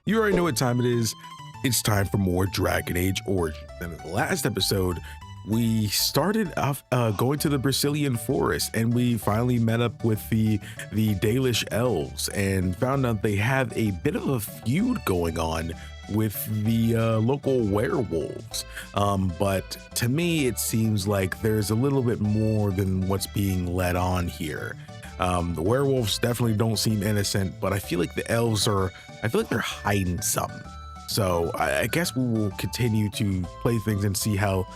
You already know what time it is. It's time for more Dragon Age Origins. And in the last episode, we started off going to the Brazilian forest, and we finally met up with the Dalish elves and found out they have a bit of a feud going on with the local werewolves. But to me, it seems like there's a little bit more than what's being led on here. The werewolves definitely don't seem innocent, but I feel like the elves I feel like they're hiding something. So I guess we will continue to play things and see how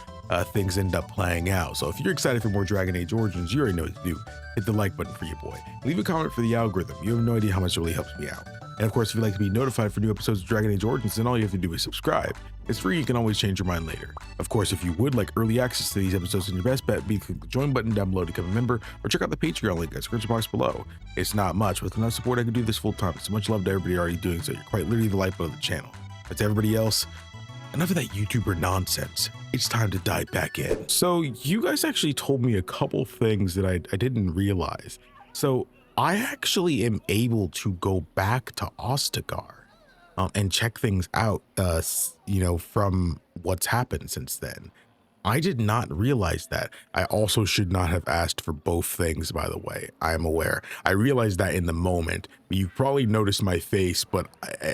things end up playing out. So if you're excited for more Dragon Age Origins, you already know what to do. Hit the like button for your boy. Leave a comment for the algorithm. You have no idea how much it really helps me out. And of course, if you'd like to be notified for new episodes of Dragon Age Origins, then all you have to do is subscribe. It's free, you can always change your mind later. Of course, if you would like early access to these episodes, then your best bet would be to click the join button down below to become a member, or check out the Patreon link in the description box below. It's not much, with enough support I can do this full time. So much love to everybody already doing so. You're quite literally the lifeblood of the channel. But to everybody else, enough of that YouTuber nonsense. It's time to dive back in. So you guys actually told me a couple things that I didn't realize. So I actually am able to go back to Ostagar and check things out, from what's happened since then. I did not realize that. I also should not have asked for both things, by the way. I am aware. I realized that in the moment. You probably noticed my face, but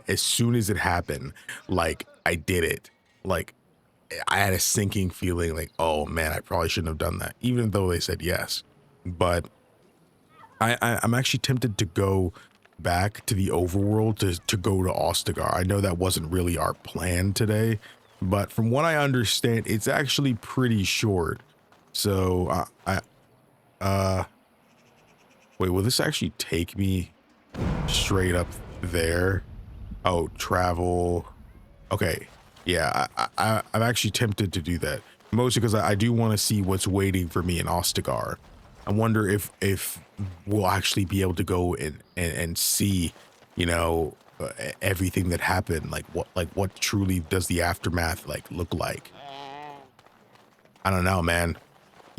as soon as it happened, like, I did it. Like, I had a sinking feeling like, oh man, I probably shouldn't have done that, even though they said yes. But I'm actually tempted to go back to the overworld to go to Ostagar. I know that wasn't really our plan today, but from what I understand, it's actually pretty short. So wait, will this actually take me straight up there? Oh, travel. Okay. Yeah, I'm actually tempted to do that, mostly because I do want to see what's waiting for me in Ostagar. I wonder if we'll actually be able to go and see, everything that happened. Like what truly does the aftermath look like? I don't know, man.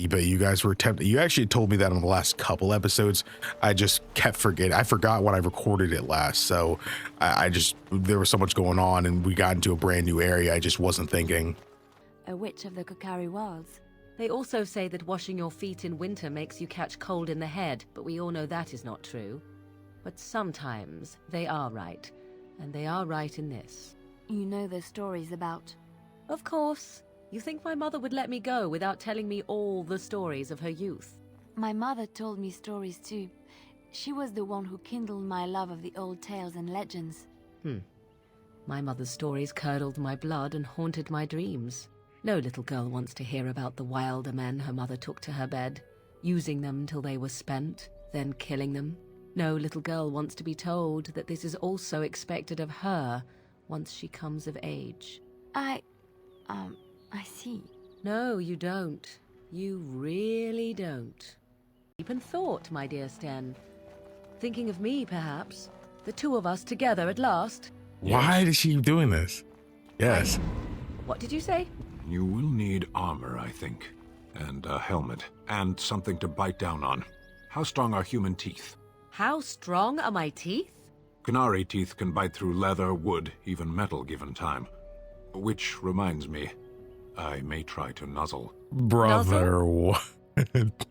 But you guys were tempted. You actually told me that on the last couple episodes. I just kept forgetting. I forgot when I recorded it last. So there was so much going on and we got into a brand new area. I just wasn't thinking. A witch of the Kokari Wilds. They also say that washing your feet in winter makes you catch cold in the head, but we all know that is not true. But sometimes they are right, and they are right in this. You know the stories about... Of course. You think my mother would let me go without telling me all the stories of her youth? My mother told me stories too. She was the one who kindled my love of the old tales and legends. My mother's stories curdled my blood and haunted my dreams. No little girl wants to hear about the wilder men her mother took to her bed, using them till they were spent, then killing them. No little girl wants to be told that this is also expected of her once she comes of age. I see. No, you don't. You really don't. Deep in thought, my dear Sten. Thinking of me, perhaps? The two of us together at last? Why is she doing this? Yes. What did you say? You will need armor, I think. And a helmet. And something to bite down on. How strong are human teeth? How strong are my teeth? Canary teeth can bite through leather, wood, even metal given time. Which reminds me, I may try to nuzzle. Brother, what?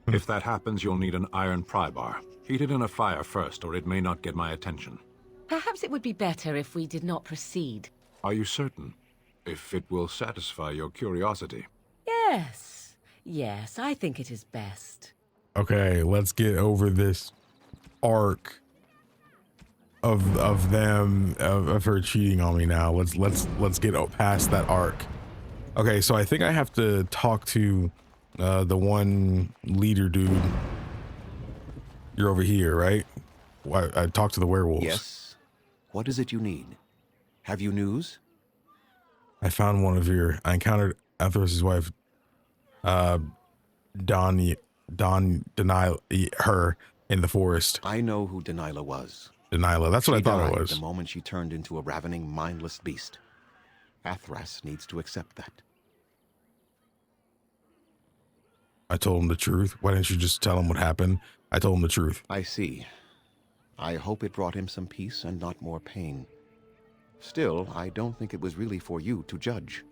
If that happens, you'll need an iron pry bar. Heat it in a fire first, or it may not get my attention. Perhaps it would be better if we did not proceed. Are you certain? If it will satisfy your curiosity. Yes. Yes, I think it is best. Okay, let's get over this arc of her cheating on me now. Let's get past that arc. Okay, so I think I have to talk to the one leader dude. You're over here, right? I talked to the werewolves. Yes. What is it you need? Have you news? I found I encountered Athos's wife, Denial, her in the forest. I know who Denilah was. Denilah, that's what I thought it was. The moment she turned into a ravening, mindless beast. Athras needs to accept that. I told him the truth. Why didn't you just tell him what happened? I told him the truth. I see. I hope it brought him some peace and not more pain. Still, I don't think it was really for you to judge.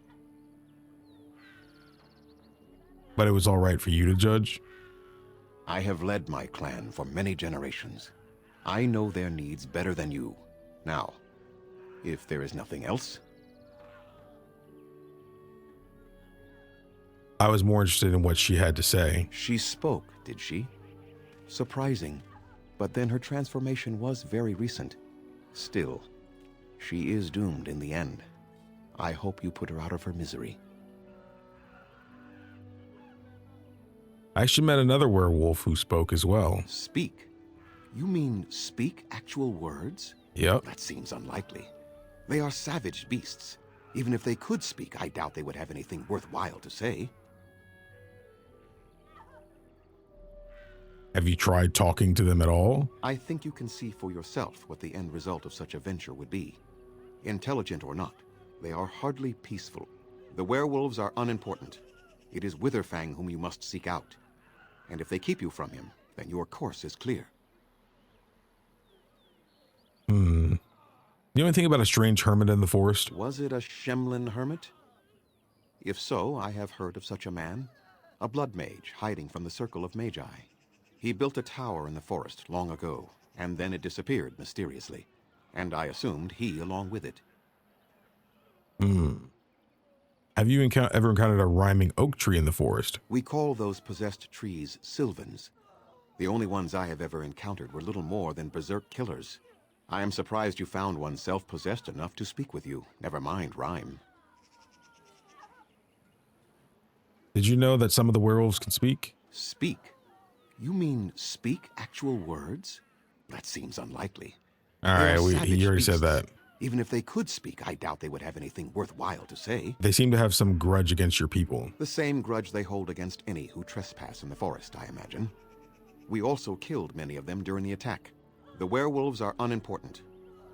But it was all right for you to judge? I have led my clan for many generations. I know their needs better than you. Now, if there is nothing else... I was more interested in what she had to say. She spoke, did she? Surprising. But then her transformation was very recent. Still, she is doomed in the end. I hope you put her out of her misery. I actually met another werewolf who spoke as well. Speak? You mean speak actual words? Yep. That seems unlikely. They are savage beasts. Even if they could speak, I doubt they would have anything worthwhile to say. Have you tried talking to them at all? I think you can see for yourself what the end result of such a venture would be. Intelligent or not, they are hardly peaceful. The werewolves are unimportant. It is Witherfang whom you must seek out. And if they keep you from him, then your course is clear. You know anything about a strange hermit in the forest? Was it a Shemlin hermit? If so, I have heard of such a man. A blood mage hiding from the circle of magi. He built a tower in the forest long ago, and then it disappeared mysteriously. And I assumed he along with it. Have you ever encountered a rhyming oak tree in the forest? We call those possessed trees sylvans. The only ones I have ever encountered were little more than berserk killers. I am surprised you found one self-possessed enough to speak with you, never mind rhyme. Did you know that some of the werewolves can speak? Speak? You mean speak actual words? That seems unlikely. All right, he already said that. Even if they could speak, I doubt they would have anything worthwhile to say. They seem to have some grudge against your people. The same grudge they hold against any who trespass in the forest, I imagine. We also killed many of them during the attack. The werewolves are unimportant.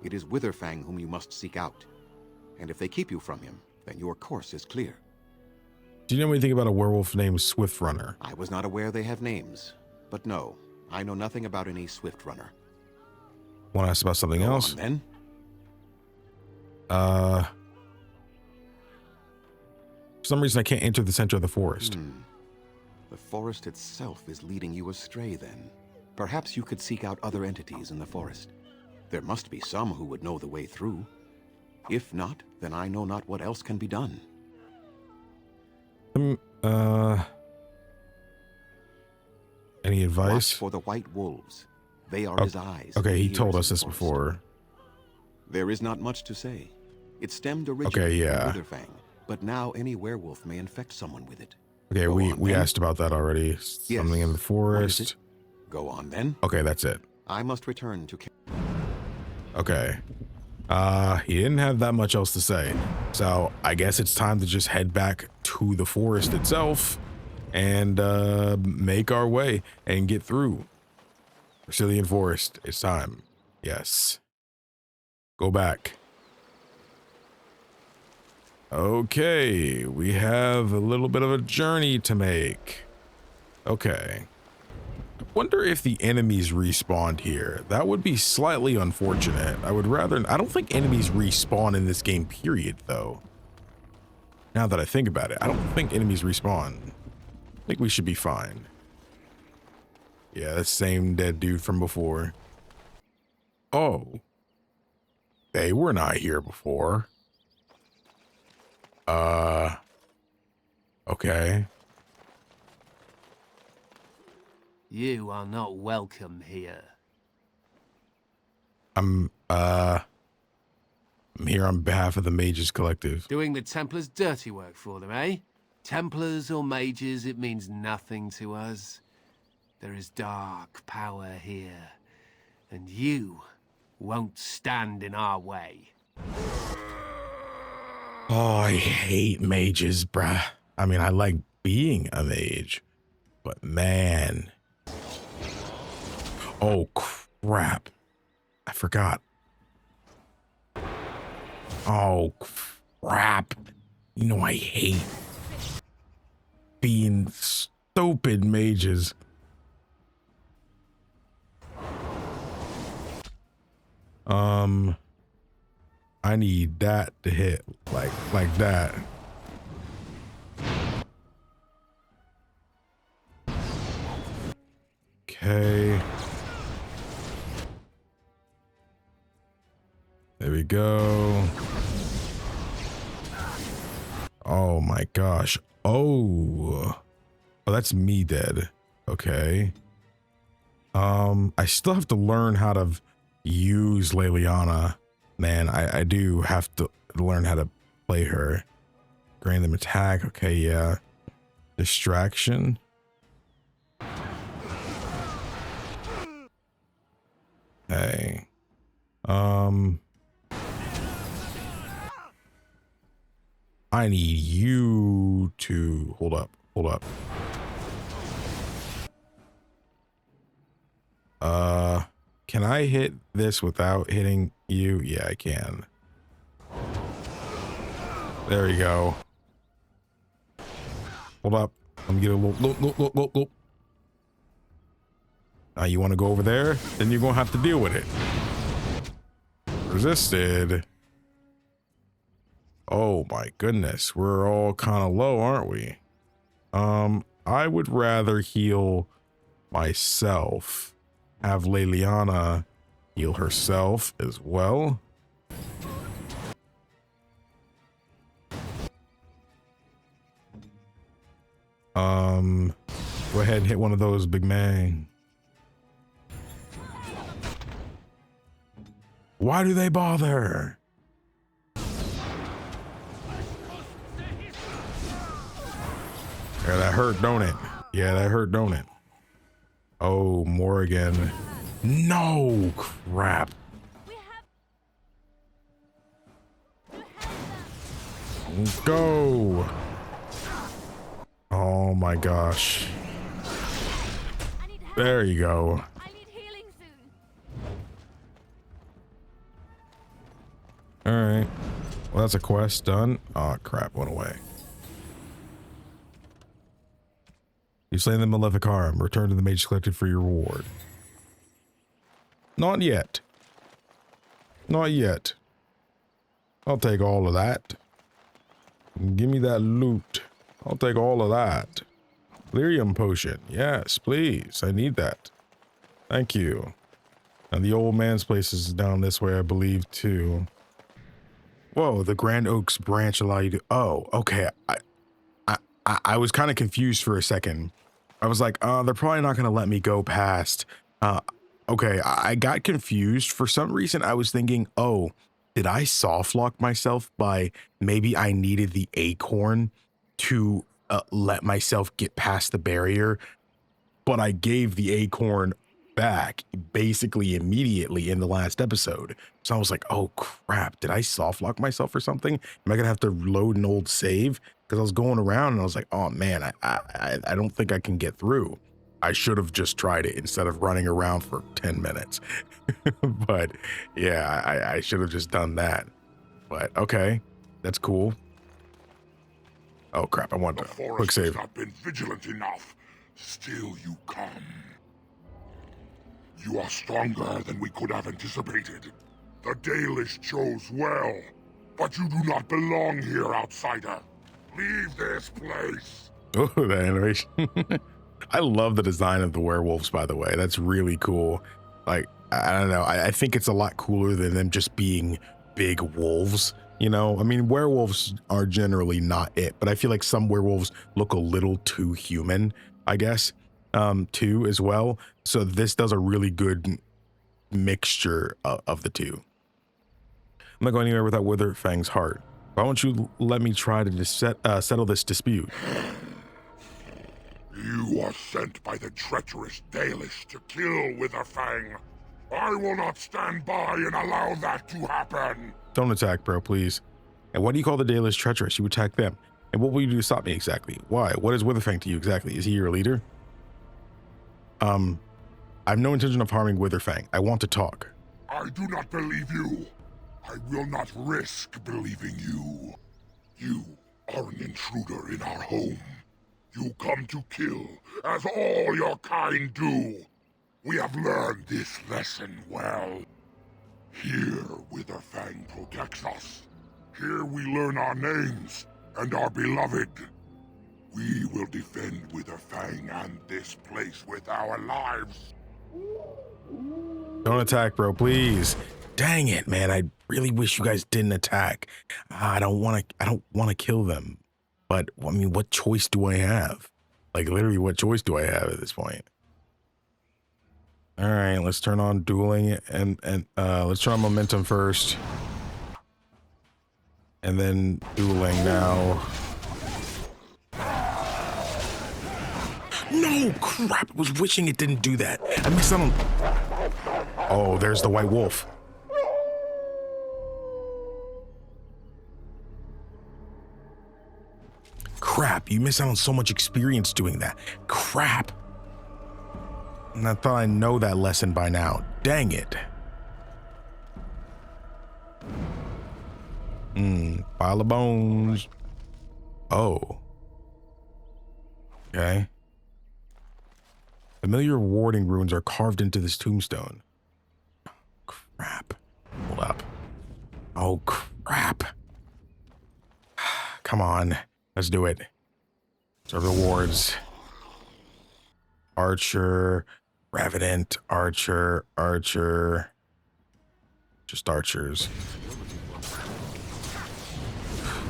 It is Witherfang whom you must seek out. And if they keep you from him, then your course is clear. Do you know anything about a werewolf named Swiftrunner? I was not aware they have names. But no, I know nothing about any swift runner. Want to ask about something else? On, then? For some reason I can't enter the center of the forest. The forest itself is leading you astray then. Perhaps you could seek out other entities in the forest. There must be some who would know the way through. If not, then I know not what else can be done. Any advice? Watch for the white wolves. They are his eyes. Okay, he ears told in us the this forest. before. There is not much to say. It stemmed originally yeah. from Witherfang, but now any werewolf may infect someone with it. Okay, Go we on, then. asked about that already. Something in the What is forest. it? Go on then. Okay, that's it. I must return to... Okay. He didn't have that much else to say. So I guess it's time to just head back to the forest itself and make our way and get through Brazilian Forest. It's time. Yes. Go back. Okay, we have a little bit of a journey to make. Okay. I wonder if the enemies respawned here. That would be slightly unfortunate. I don't think enemies respawn in this game, period, though. Now that I think about it, I don't think enemies respawn. I think we should be fine. Yeah, that same dead dude from before. Oh. They were not here before. Okay. You are not welcome here. I'm here on behalf of the Mages Collective. Doing the Templars' dirty work for them, eh? Templars or mages, it means nothing to us. There is dark power here, and you won't stand in our way. Oh, I hate mages, bruh. I mean, I like being a mage, but man. Oh, crap. I forgot. Oh, crap. You know, I hate being stupid mages. I need that to hit like that. Okay. There we go. Oh my gosh. Oh, that's me dead. Okay. I still have to learn how to use Leliana. Man, I do have to learn how to play her. Grant them attack. Okay, yeah. Distraction. Okay. I need you to hold up. Can I hit this without hitting you? Yeah, I can. There you go. Hold up. Let me get a little. Now you want to go over there? Then you're gonna have to deal with it. Resisted. Oh my goodness, we're all kind of low, aren't we? I would rather heal myself. Have Leliana heal herself as well. Go ahead and hit one of those, big man. Why do they bother? Yeah, that hurt, don't it? Yeah, that hurt, don't it? Oh, Morrigan. No, crap. Go. Oh my gosh. There you go. All right. Well, that's a quest done. Oh, crap. Went away. You slain the malefic harm. Return to the mage collected for your reward. Not yet. Not yet. I'll take all of that. Give me that loot. I'll take all of that. Lyrium potion. Yes, please. I need that. Thank you. And the old man's place is down this way, I believe, too. Whoa, the Grand Oaks branch allow you to... Oh, okay. I was kind of confused for a second. I was like, they're probably not going to let me go past. Okay, I got confused. For some reason, I was thinking, oh, did I soft lock myself by maybe I needed the acorn to let myself get past the barrier? But I gave the acorn back basically immediately in the last episode. So I was like, oh crap, did I soft lock myself or something? Am I gonna have to load an old save? Because I was going around and I was like, oh man, I don't think I can get through. I should have just tried it instead of running around for 10 minutes. But yeah, I should have just done that. But okay, that's cool. Oh crap, I want to quick save. The forest has not been vigilant enough. Still you come. You are stronger than we could have anticipated. The Dalish chose well, but you do not belong here, outsider. Leave this place. Oh, the animation. I love the design of the werewolves, by the way. That's really cool. Like, I don't know. I think it's a lot cooler than them just being big wolves. You know, I mean, werewolves are generally not it, but I feel like some werewolves look a little too human, I guess, too, as well. So this does a really good mixture of the two. I'm not going anywhere without Wither Fang's heart. Why won't you let me try to settle this dispute? You are sent by the treacherous Dalish to kill Witherfang. I will not stand by and allow that to happen. Don't attack, bro, please. And why do you call the Dalish treacherous? You attack them. And what will you do to stop me exactly? Why? What is Witherfang to you exactly? Is he your leader? I have no intention of harming Witherfang. I want to talk. I do not believe you. I will not risk believing you. You are an intruder in our home. You come to kill, as all your kind do. We have learned this lesson well. Here, Witherfang protects us. Here we learn our names and are beloved. We will defend Witherfang and this place with our lives. Don't attack, bro, please. Dang it, man. I really wish you guys didn't attack. I don't want to kill them. But I mean, what choice do I have? Like literally, what choice do I have at this point? All right, let's turn on dueling and let's try momentum first. And then dueling now. No, crap. I was wishing it didn't do that. I missed out on... Oh, there's the white wolf. Crap, you miss out on so much experience doing that. Crap. And I thought I know that lesson by now. Dang it. Pile of bones. Oh. Okay. Familiar warding runes are carved into this tombstone. Oh, crap. Hold up. Oh, crap. Come on. Let's do it. Serve rewards. Archer. Revenant. Archer. Archer. Just archers.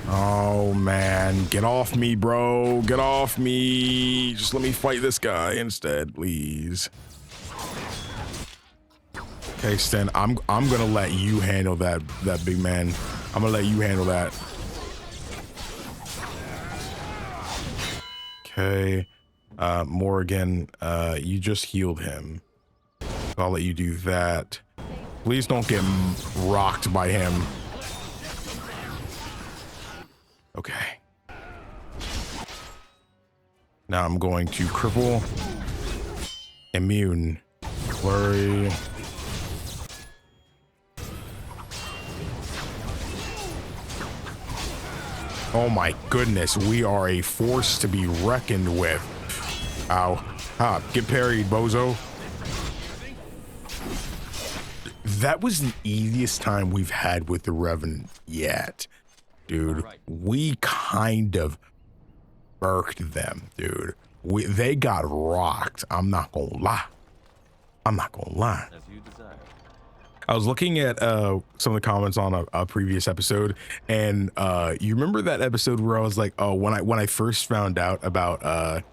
Oh, man. Get off me, bro. Get off me. Just let me fight this guy instead, please. Okay, Sten, I'm gonna let you handle that big man. I'm gonna let you handle that. Okay. Morgan, you just healed him. I'll let you do that. Please don't get rocked by him. Okay. Now I'm going to cripple. Immune. Flurry. Oh my goodness, we are a force to be reckoned with. Ow. Ha, get parried, bozo. That was the easiest time we've had with the Revenant yet. Dude, we kind of burked them, dude. They got rocked. I'm not gonna lie. I'm not gonna lie. As you desire. I was looking at some of the comments on a previous episode, and you remember that episode where I was like, oh, when I first found out about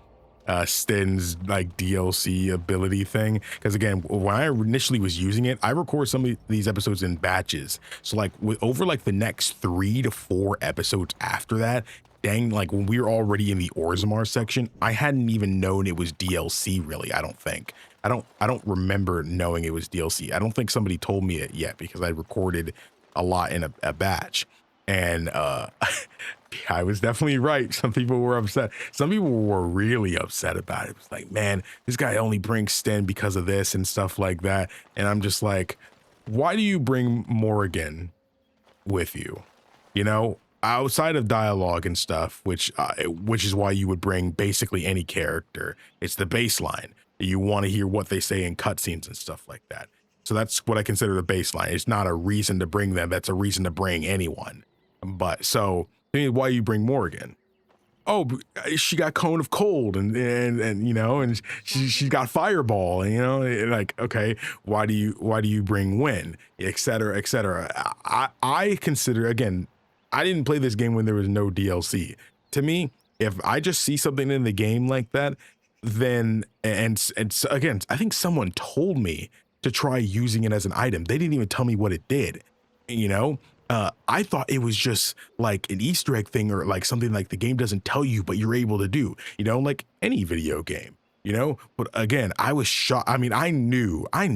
Sten's like DLC ability thing, because again, when I initially was using it, I record some of these episodes in batches, so like over like the next 3 to 4 episodes after that, dang, like when we were already in the Orzammar section, I hadn't even known it was DLC really. I don't remember knowing it was DLC. I don't think somebody told me it yet because I recorded a lot in a batch. And I was definitely right. Some people were upset. Some people were really upset about it. It was like, man, this guy only brings Sten because of this and stuff like that. And I'm just like, why do you bring Morrigan with you? You know, outside of dialogue and stuff, which is why you would bring basically any character. It's the baseline. You want to hear what they say in cutscenes and stuff like that. So that's what I consider the baseline. It's not a reason to bring them. That's a reason to bring anyone. But so why you bring Morgan? Oh, she got Cone of Cold and you know, and she got Fireball, and you know, and like, okay, why do you bring Win, etc., etc. I consider, again, I didn't play this game when there was no DLC. To me, if I just see something in the game like that, then and again, I think someone told me to try using it as an item. They didn't even tell me what it did, you know. I thought it was just like an Easter egg thing, or like something like the game doesn't tell you, but you're able to do, you know, like any video game, you know. But again, I was shocked. I mean, I knew. I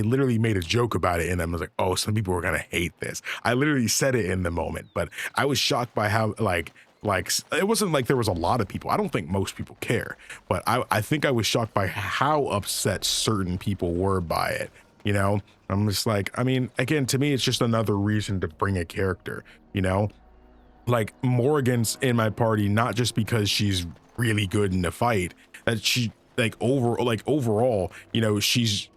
literally made a joke about it, and I was like, oh, some people are gonna hate this. I literally said it in the moment, but I was shocked by how like it wasn't like there was a lot of people. I don't think most people care, but I think I was shocked by how upset certain people were by it, you know. I'm just like, I mean, again, to me, it's just another reason to bring a character, you know, like Morrigan's in my party, not just because she's really good in the fight, that overall, you know, she's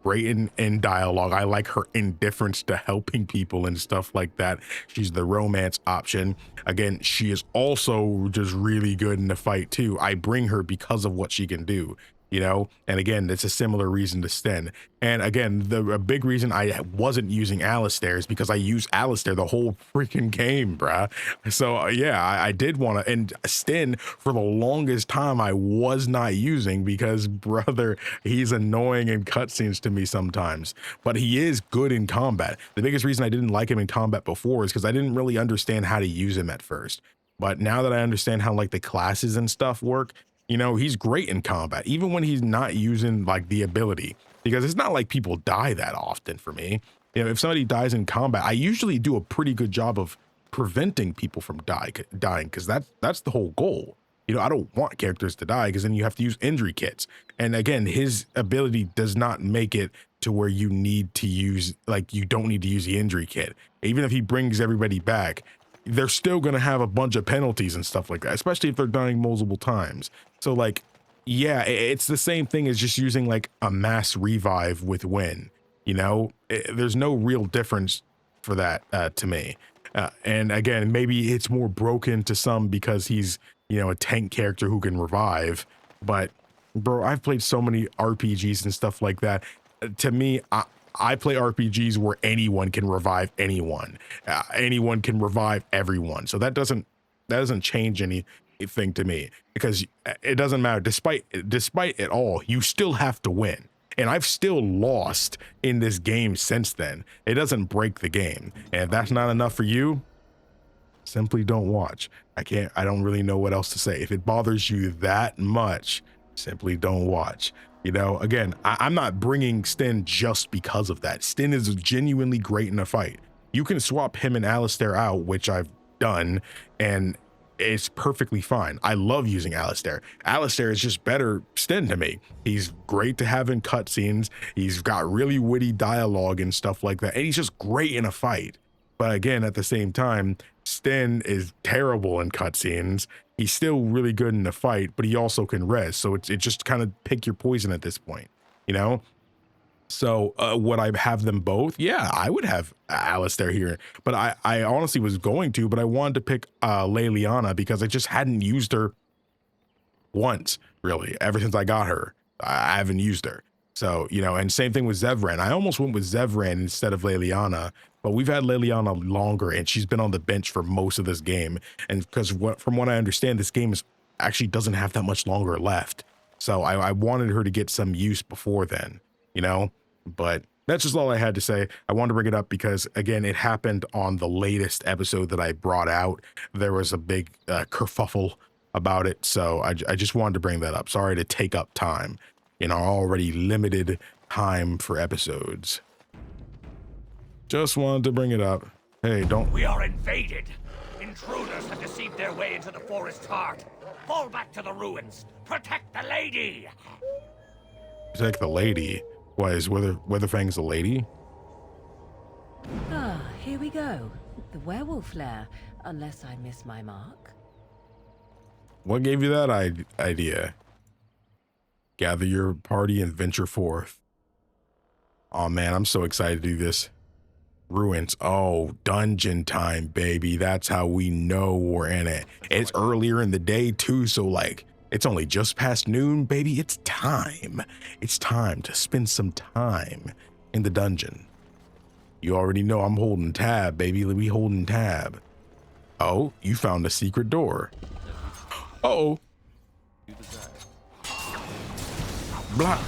great in dialogue. I like her indifference to helping people and stuff like that. She's the romance option. Again, she is also just really good in the fight too. I bring her because of what she can do, you know. And again, it's a similar reason to Sten. And again, a big reason I wasn't using Alistair is because I use Alistair the whole freaking game, bruh. So yeah, I did want to. And Sten, for the longest time, I was not using because, brother, he's annoying in cutscenes to me sometimes. But he is good in combat. The biggest reason I didn't like him in combat before is because I didn't really understand how to use him at first. But now that I understand how like the classes and stuff work, you know, he's great in combat, even when he's not using like the ability, because it's not like people die that often for me. You know, if somebody dies in combat, I usually do a pretty good job of preventing people from dying, because that's the whole goal. You know, I don't want characters to die because then you have to use injury kits. And again, his ability does not make it to where you need to use, like, you don't need to use the injury kit. Even if he brings everybody back, they're still going to have a bunch of penalties and stuff like that, especially if they're dying multiple times. So like, yeah, it's the same thing as just using like a mass revive with Win, you know. There's no real difference for that to me. And again, maybe it's more broken to some because he's, you know, a tank character who can revive. But bro, I've played so many RPGs and stuff like that. To me, I play RPGs where anyone can revive anyone. Anyone can revive everyone. So that doesn't change anything to me, because it doesn't matter. Despite it all, you still have to win. And I've still lost in this game since then. It doesn't break the game. And if that's not enough for you, simply don't watch. I don't really know what else to say. If it bothers you that much, simply don't watch. You know, again, I'm not bringing Sten just because of that. Sten is genuinely great in a fight. You can swap him and Alistair out, which I've done, and it's perfectly fine. I love using Alistair. Alistair is just better Sten to me. He's great to have in cutscenes. He's got really witty dialogue and stuff like that, and he's just great in a fight. But again, at the same time, Sten is terrible in cutscenes. He's still really good in the fight, but he also can res. So it's just kind of pick your poison at this point, you know? So would I have them both? Yeah, I would have Alistair here. But I honestly was going to, but I wanted to pick Leliana because I just hadn't used her once, really. Ever since I got her, I haven't used her. So, you know, and same thing with Zevran. I almost went with Zevran instead of Leliana, but we've had Leliana longer and she's been on the bench for most of this game. And because from what I understand, this game actually doesn't have that much longer left. So I wanted her to get some use before then, you know, but that's just all I had to say. I wanted to bring it up because, again, it happened on the latest episode that I brought out. There was a big kerfuffle about it. So I just wanted to bring that up. Sorry to take up time in our already limited time for episodes. Just wanted to bring it up. Hey, don't... We are invaded. Intruders have deceived their way into the forest's heart. Fall back to the ruins. Protect the lady. Protect the lady? Why, is Weatherfang's a lady? Ah, here we go. The Werewolf Lair, unless I miss my mark. What gave you that idea? Gather your party and venture forth. Oh man, I'm so excited to do this. Ruins. Oh, dungeon time, baby. That's how we know we're in it. It's earlier in the day too, so like, it's only just past noon, baby. It's time. It's time to spend some time in the dungeon. You already know I'm holding tab, baby. We holding tab. Oh, you found a secret door. Uh-oh. Blah,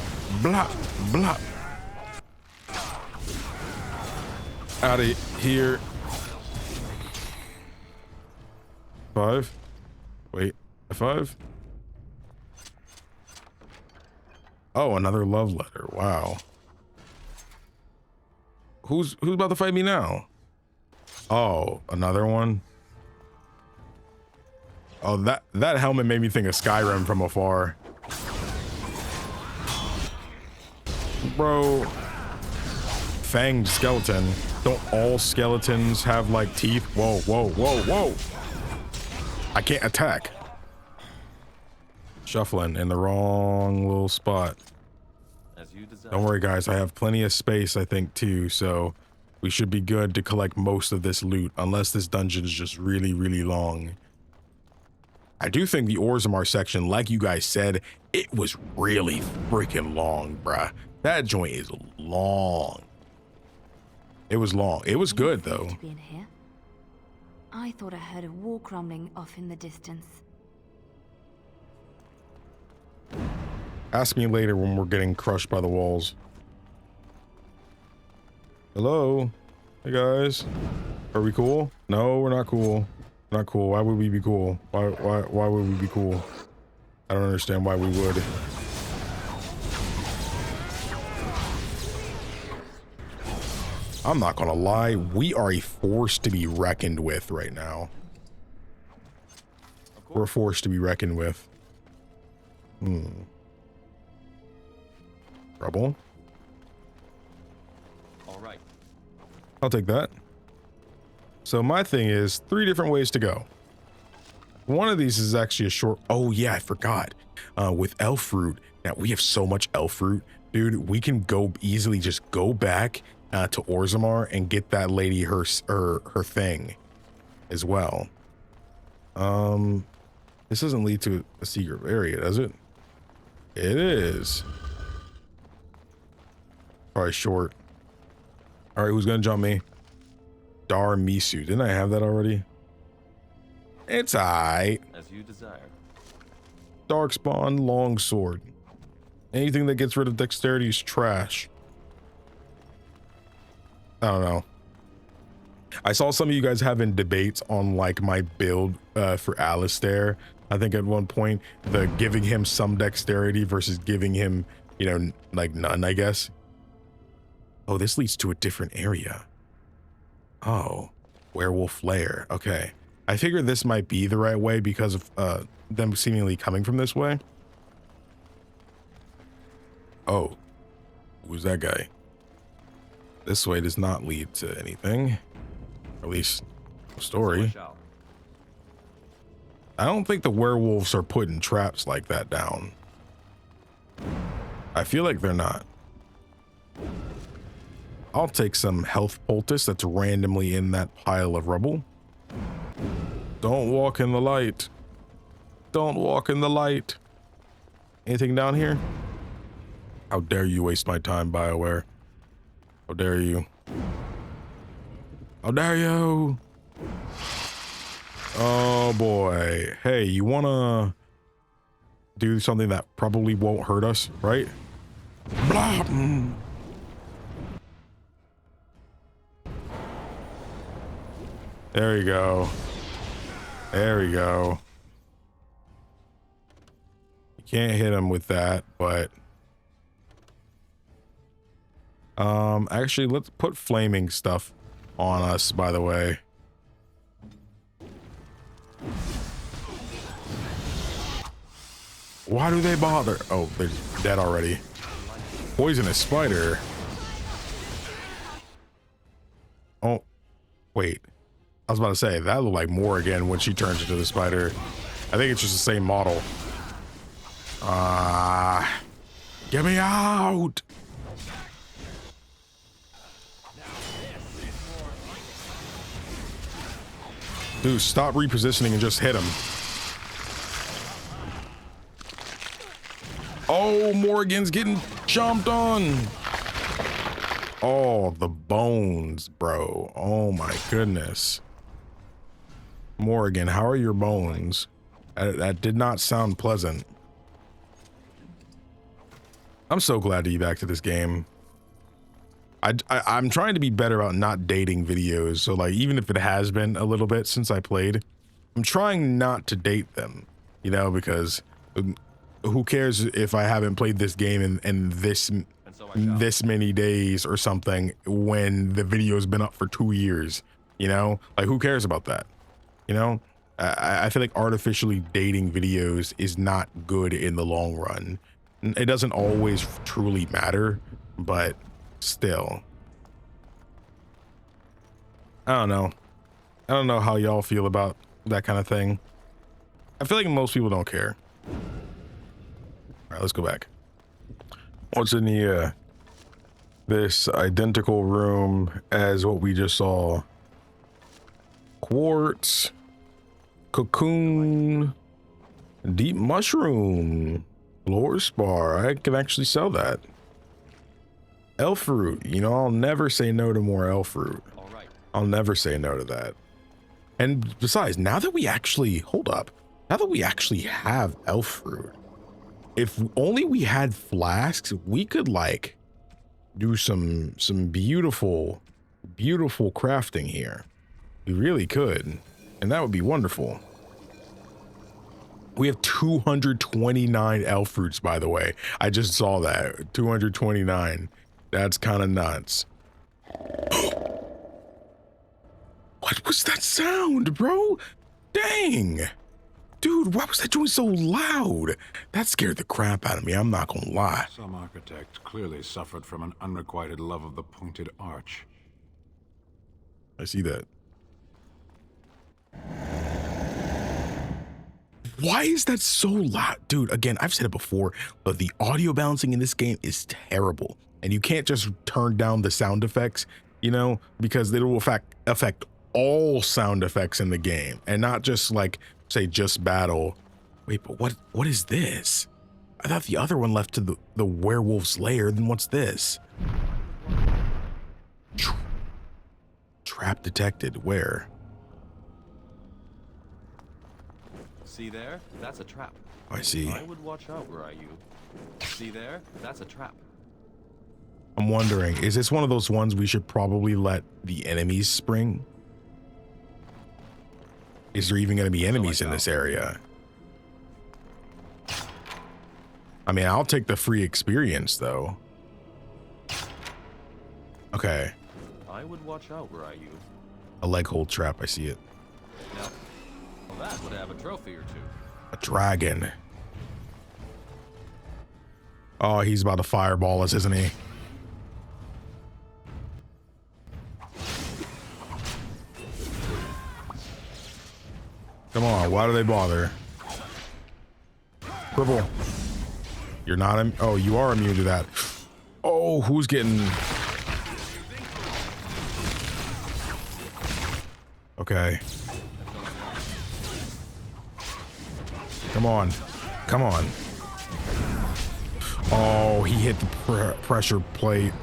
blah, blah. Out of here. 5. Wait, a 5? Oh, another love letter. Wow. Who's about to fight me now? Oh, another one. Oh, that helmet made me think of Skyrim from afar. Bro. Fang skeleton. Don't all skeletons have like teeth? Whoa, whoa, whoa, whoa. I can't attack. Shuffling in the wrong little spot. As you desire. Don't worry, guys. I have plenty of space, I think, too. So we should be good to collect most of this loot, unless this dungeon is just really, really long. I do think the Orzammar section, like you guys said, it was really freaking long, bruh. That joint is long. It was long. It was good, though. To be in here? I thought I heard a walk rumbling off in the distance. Ask me later when we're getting crushed by the walls. Hello? Hey, guys. Are we cool? No, we're not cool. Not cool. Why would we be cool? Why would we be cool? I don't understand why we would. I'm not gonna lie, we are a force to be reckoned with right now. We're a force to be reckoned with. Trouble. All right. I'll take that. So my thing is 3 different ways to go. One of these is actually a short. Oh yeah, I forgot. With elf fruit. Now we have so much elf fruit, dude. We can go easily just go back to Orzammar and get that lady her thing as well. This doesn't lead to a secret area, does it? It is. Probably short. All right, who's gonna jump me? Dar Misu. Didn't I have that already? It's alright. As you desire. Darkspawn longsword. Anything that gets rid of dexterity is trash. I don't know. I saw some of you guys having debates on like my build for Alistair. I think at one point the giving him some dexterity versus giving him, you know, like none, I guess. Oh, this leads to a different area. Oh, Werewolf Lair. Okay. I figured this might be the right way because of them seemingly coming from this way. Oh, who's that guy? This way does not lead to anything. At least, story. I don't think the werewolves are putting traps like that down. I feel like they're not. I'll take some health poultice that's randomly in that pile of rubble. Don't walk in the light. Don't walk in the light. Anything down here? How dare you waste my time, BioWare? How dare you? How dare you? Oh boy. Hey, you wanna do something that probably won't hurt us, right? Blah. There you go. There we go. You can't hit him with that, but actually let's put flaming stuff on us, by the way. Why do they bother? Oh, they're dead already. Poisonous spider. Oh, wait. I was about to say, that looked like Morrigan when she turns into the spider. I think it's just the same model. Get me out! Dude, stop repositioning and just hit him. Oh, Morrigan's getting chomped on. Oh, the bones, bro. Oh my goodness. Morrigan, how are your bones? That did not sound pleasant. I'm so glad to be back to this game. I'm trying to be better about not dating videos. So like, even if it has been a little bit since I played, I'm trying not to date them, you know, because who cares if I haven't played this game in this many days or something when the video's been up for 2 years, you know, like who cares about that? You know, I feel like artificially dating videos is not good in the long run. It doesn't always truly matter, but still. I don't know. I don't know how y'all feel about that kind of thing. I feel like most people don't care. right, let's go back. What's in the this identical room as what we just saw? Quartz, cocoon, deep mushroom, lore spar. I can actually sell that. Elf fruit. You know, I'll never say no to more elf fruit. All right. I'll never say no to that. And besides, now that we actually now that we actually have elf fruit, if only we had flasks, we could like do some beautiful crafting here. We really could, and that would be wonderful. We have 229 elf fruits, by the way. I just saw that. 229. That's kind of nuts. What was that sound, bro? Dang. Dude, why was that doing so loud? That scared the crap out of me, I'm not gonna lie. Some architect clearly suffered from an unrequited love of the pointed arch. I see that. Why is that so loud? Dude, again, I've said it before, but the audio balancing in this game is terrible. And you can't just turn down the sound effects, you know, because it will affect all sound effects in the game and not just like, say, just battle. Wait, but what is this? I thought the other one left to the Werewolves Lair. Then what's this? Trap detected. Where? See there? That's a trap. I see. I would watch out, were I you. See there? That's a trap. I'm wondering, is this one of those ones we should probably let the enemies spring? Is there even going to be enemies in this area? I mean, I'll take the free experience, though. Okay. I would watch out, were I you. A leg hold trap, I see it. Now, well, that would have a trophy or two. A dragon. Oh, he's about to fireball us, isn't he? Come on, why do they bother? Cripple. You're not, oh, you are immune to that. Oh, who's getting... Okay. Come on. Come on. Oh, he hit the pressure plate.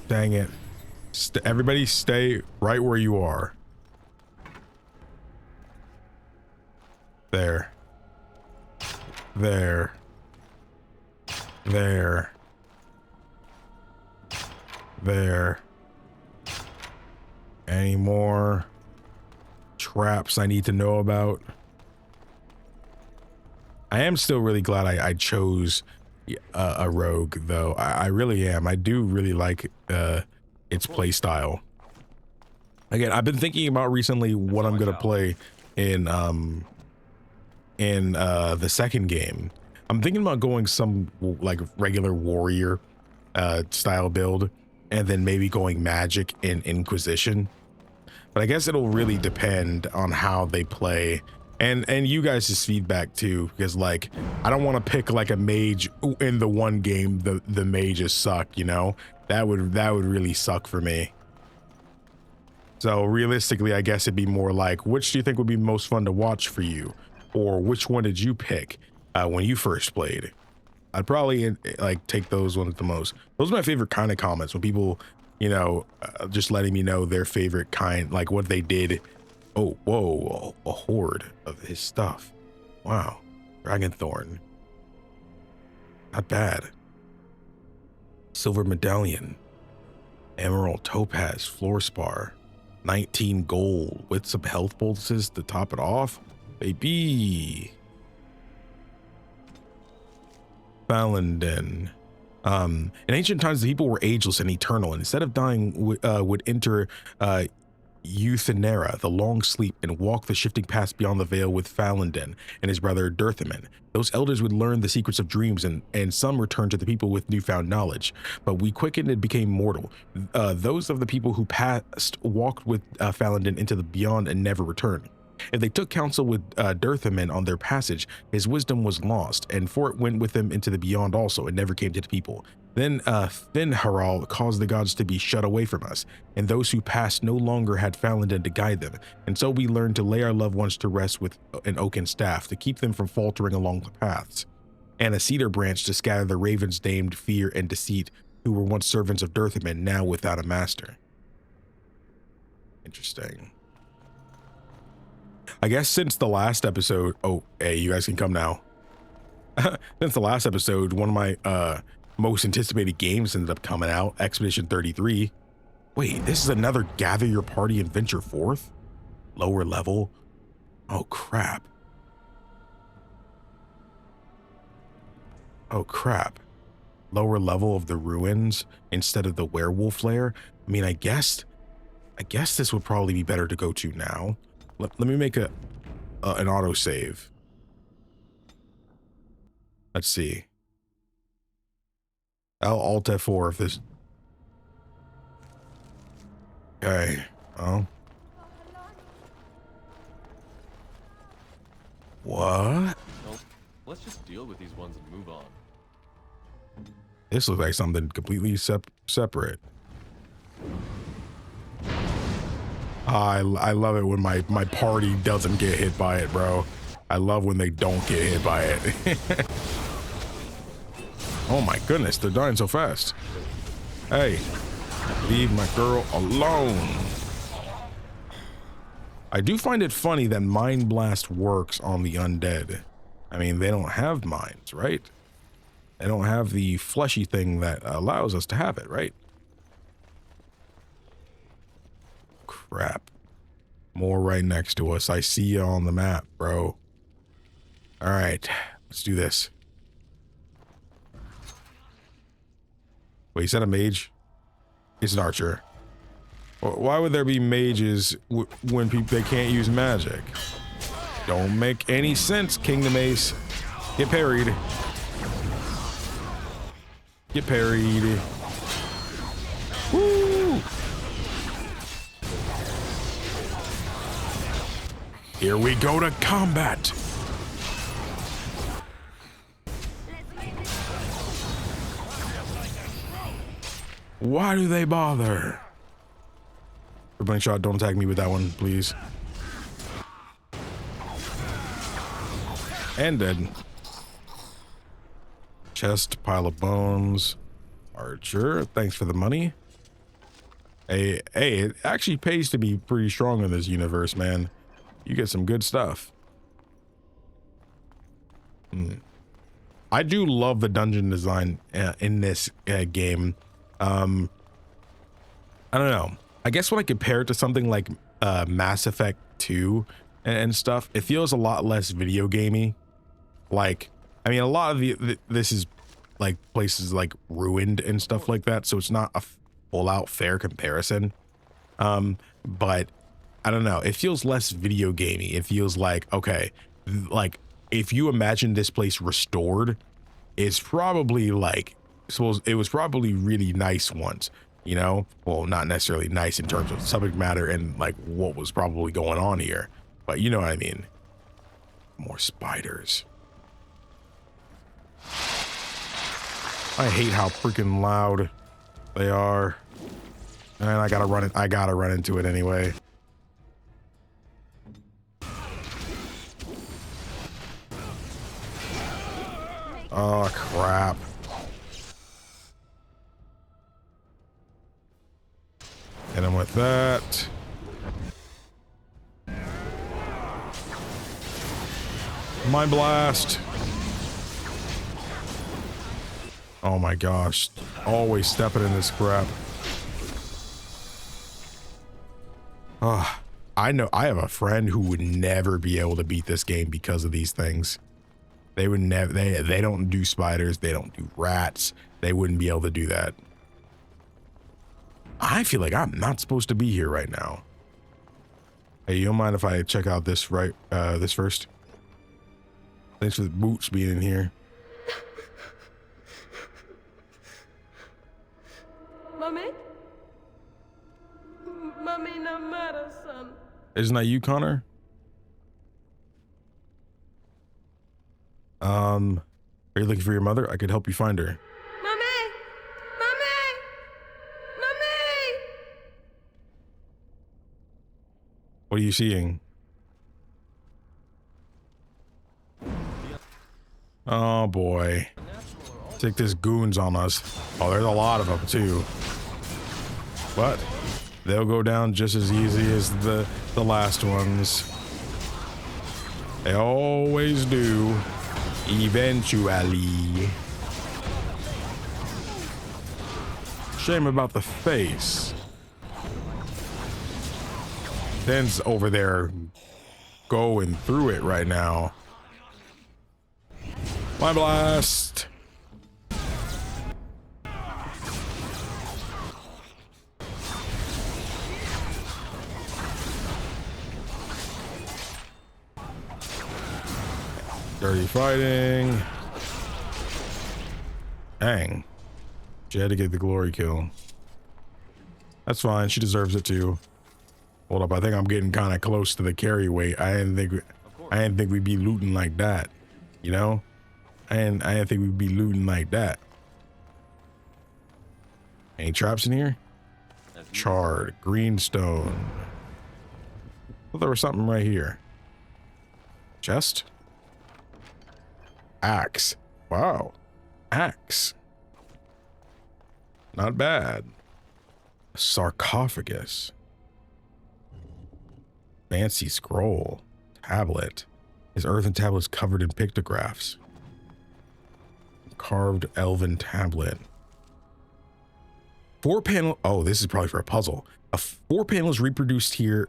Dang it. Everybody stay right where you are. There. There. There. There. Any more traps I need to know about? I am still really glad I chose a rogue, though. I really am. I do really like its play style. Again, I've been thinking about recently what I'm gonna play in the second game. I'm thinking about going some like regular warrior style build, and then maybe going magic in Inquisition. But I guess it'll really depend on how they play, and you guys' feedback too, because like I don't want to pick like a mage in the one game the mages suck, you know. That would really suck for me. So realistically, I guess it'd be more like, which do you think would be most fun to watch for you, or which one did you pick when you first played? I'd probably like take those ones the most. Those are my favorite kind of comments, when people, you know, just letting me know their favorite kind, like what they did. Oh, whoa, a horde of his stuff. Wow. Dragonthorn. Not bad. Silver medallion. Emerald topaz floor spar. 19 gold with some health bonuses to top it off. Baby. Ferelden. In ancient times, the people were ageless and eternal, and instead of dying, would enter Euthenera, the long sleep, and walk the shifting paths beyond the veil with Ferelden and his brother Dirthaman. Those elders would learn the secrets of dreams, and some returned to the people with newfound knowledge. But we quickened and became mortal. Those of the people who passed walked with Ferelden into the beyond and never returned. If they took counsel with Dirthaman on their passage, his wisdom was lost, and for it went with them into the beyond also, and never came to the people. Then Haral caused the gods to be shut away from us, and those who passed no longer had Falandin to guide them. And so we learned to lay our loved ones to rest with an oaken staff, to keep them from faltering along the paths, and a cedar branch to scatter the ravens named Fear and Deceit, who were once servants of Dirthaman, now without a master. Interesting. I guess since the last episode, oh, hey, you guys can come now. Since the last episode, one of my most anticipated games ended up coming out, Expedition 33. Wait, this is another gather your party and venture forth? Lower level? Oh, crap. Oh, crap. Lower level of the ruins instead of the Werewolf Lair? I mean, I guess this would probably be better to go to now. Let me make an auto save. Let's see. I'll Alt F4 if this. Okay. Oh. What? Well, let's just deal with these ones and move on. This looks like something completely separate. I love it when my party doesn't get hit by it, bro. I love when they don't get hit by it. Oh my goodness, they're dying so fast. Hey, leave my girl alone. I do find it funny that Mind Blast works on the undead. I mean, they don't have minds, right? They don't have the fleshy thing that allows us to have it, right? Crap. More right next to us. I see you on the map, bro. All right, let's do this. Wait, is that a mage? It's an archer. Why would there be mages when they can't use magic? Don't make any sense, KingdomAce. Get parried. Get parried. Woo! Here we go to combat. Why do they bother? Everybody shot, don't attack me with that one, please. And dead. Chest, pile of bones. Archer, thanks for the money. Hey, it actually pays to be pretty strong in this universe, man. You get some good stuff. I do love the dungeon design in this game. I don't know. I guess when I compare it to something like Mass Effect 2 and stuff, it feels a lot less video gamey. Like, I mean, a lot of this is like places like ruined and stuff like that, so it's not a full-out fair comparison. But I don't know. It feels less video gamey. It feels like, okay, like if you imagine this place restored, it's probably like, suppose it was probably really nice once, you know? Well, not necessarily nice in terms of subject matter and like what was probably going on here, but you know what I mean. More spiders. I hate how freaking loud they are. And I gotta run into it anyway. Oh, crap. Hit him with that. Mind blast. Oh my gosh. Always stepping in this crap. Oh, I know I have a friend who would never be able to beat this game because of these things. They would never, they don't do spiders, they don't do rats. They wouldn't be able to do that. I feel like I'm not supposed to be here right now. Hey, you don't mind if I check out this this first? Thanks for the boots being in here. Mommy? Mommy, no matter, son. Isn't that you, Connor? Are you looking for your mother? I could help you find her. Mommy! Mommy! Mommy! What are you seeing? Oh boy. Take this goons on us. Oh, there's a lot of them too. But they'll go down just as easy as the last ones. They always do. Eventually. Shame about the face. Den's over there going through it right now. My blast. Dirty fighting. Dang. She had to get the glory kill. That's fine. She deserves it too. Hold up. I think I'm getting kind of close to the carry weight. I didn't think we'd be looting like that. You know? I didn't think we'd be looting like that. Any traps in here? Charred. Greenstone. Well, there was something right here. Chest? Axe. Wow. Axe. Not bad. Sarcophagus. Fancy scroll. Tablet. His earthen tablet is covered in pictographs. Carved elven tablet. 4 panel. Oh, this is probably for a puzzle. 4 panels reproduced here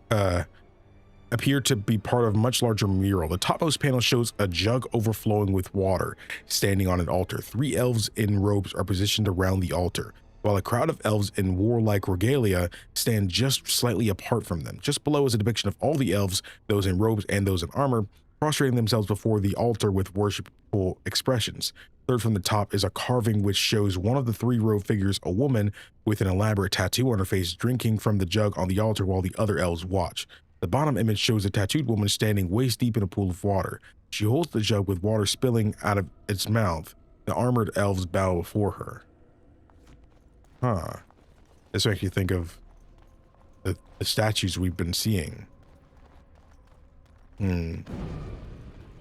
appear to be part of a much larger mural. The topmost panel shows a jug overflowing with water standing on an altar. 3 elves in robes are positioned around the altar, while a crowd of elves in warlike regalia stand just slightly apart from them. Just below is a depiction of all the elves, those in robes and those in armor, prostrating themselves before the altar with worshipful expressions. Third from the top is a carving which shows one of the 3 robed figures, a woman with an elaborate tattoo on her face, drinking from the jug on the altar while the other elves watch. The bottom image shows a tattooed woman standing waist deep in a pool of water. She holds the jug with water spilling out of its mouth. The armored elves bow before her. Huh. This makes you think of the statues we've been seeing.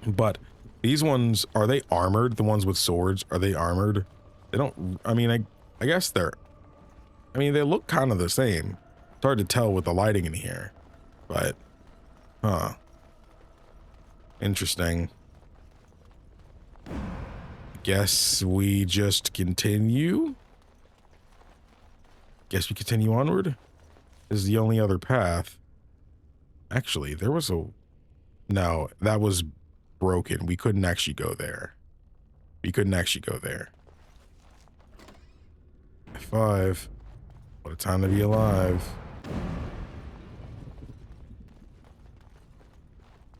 But these ones, are they armored? The ones with swords, are they armored? They don't, I mean, I guess they're, I mean, they look kind of the same. It's hard to tell with the lighting in here, but, huh. Interesting. Guess we just continue? Guess we continue onward? This is the only other path. Actually, there was a... No, that was broken. We couldn't actually go there. We couldn't actually go there. 5. What a time to be alive.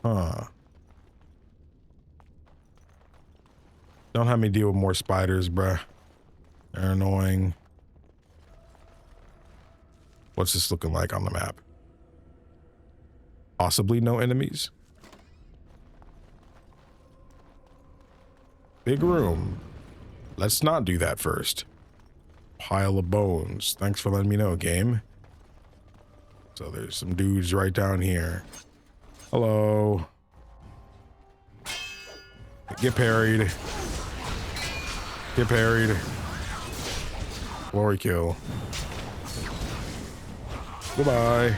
Huh. Don't have me deal with more spiders, bruh. They're annoying. What's this looking like on the map? Possibly no enemies. Big room. Let's not do that first. Pile of bones. Thanks for letting me know, game. So there's some dudes right down here. Hello. Get parried. Get parried. Glory kill. Goodbye.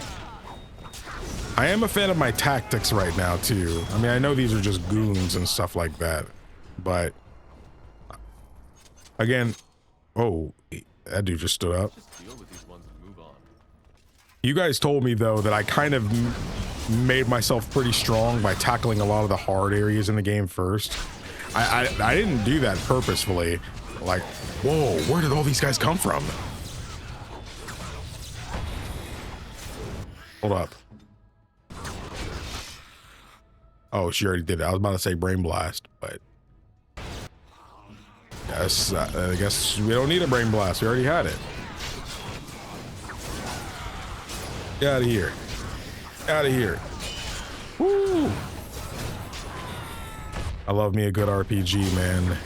I am a fan of my tactics right now too. I mean, I know these are just goons and stuff like that, but again, oh, that dude just stood up. You guys told me though that I kind of made myself pretty strong by tackling a lot of the hard areas in the game first. I didn't do that purposefully. Like, whoa, where did all these guys come from? Hold up. Oh, she already did it. I was about to say brain blast, but yes, I guess we don't need a brain blast. We already had it. Get out of here. Out of here. Woo! I love me a good RPG, man.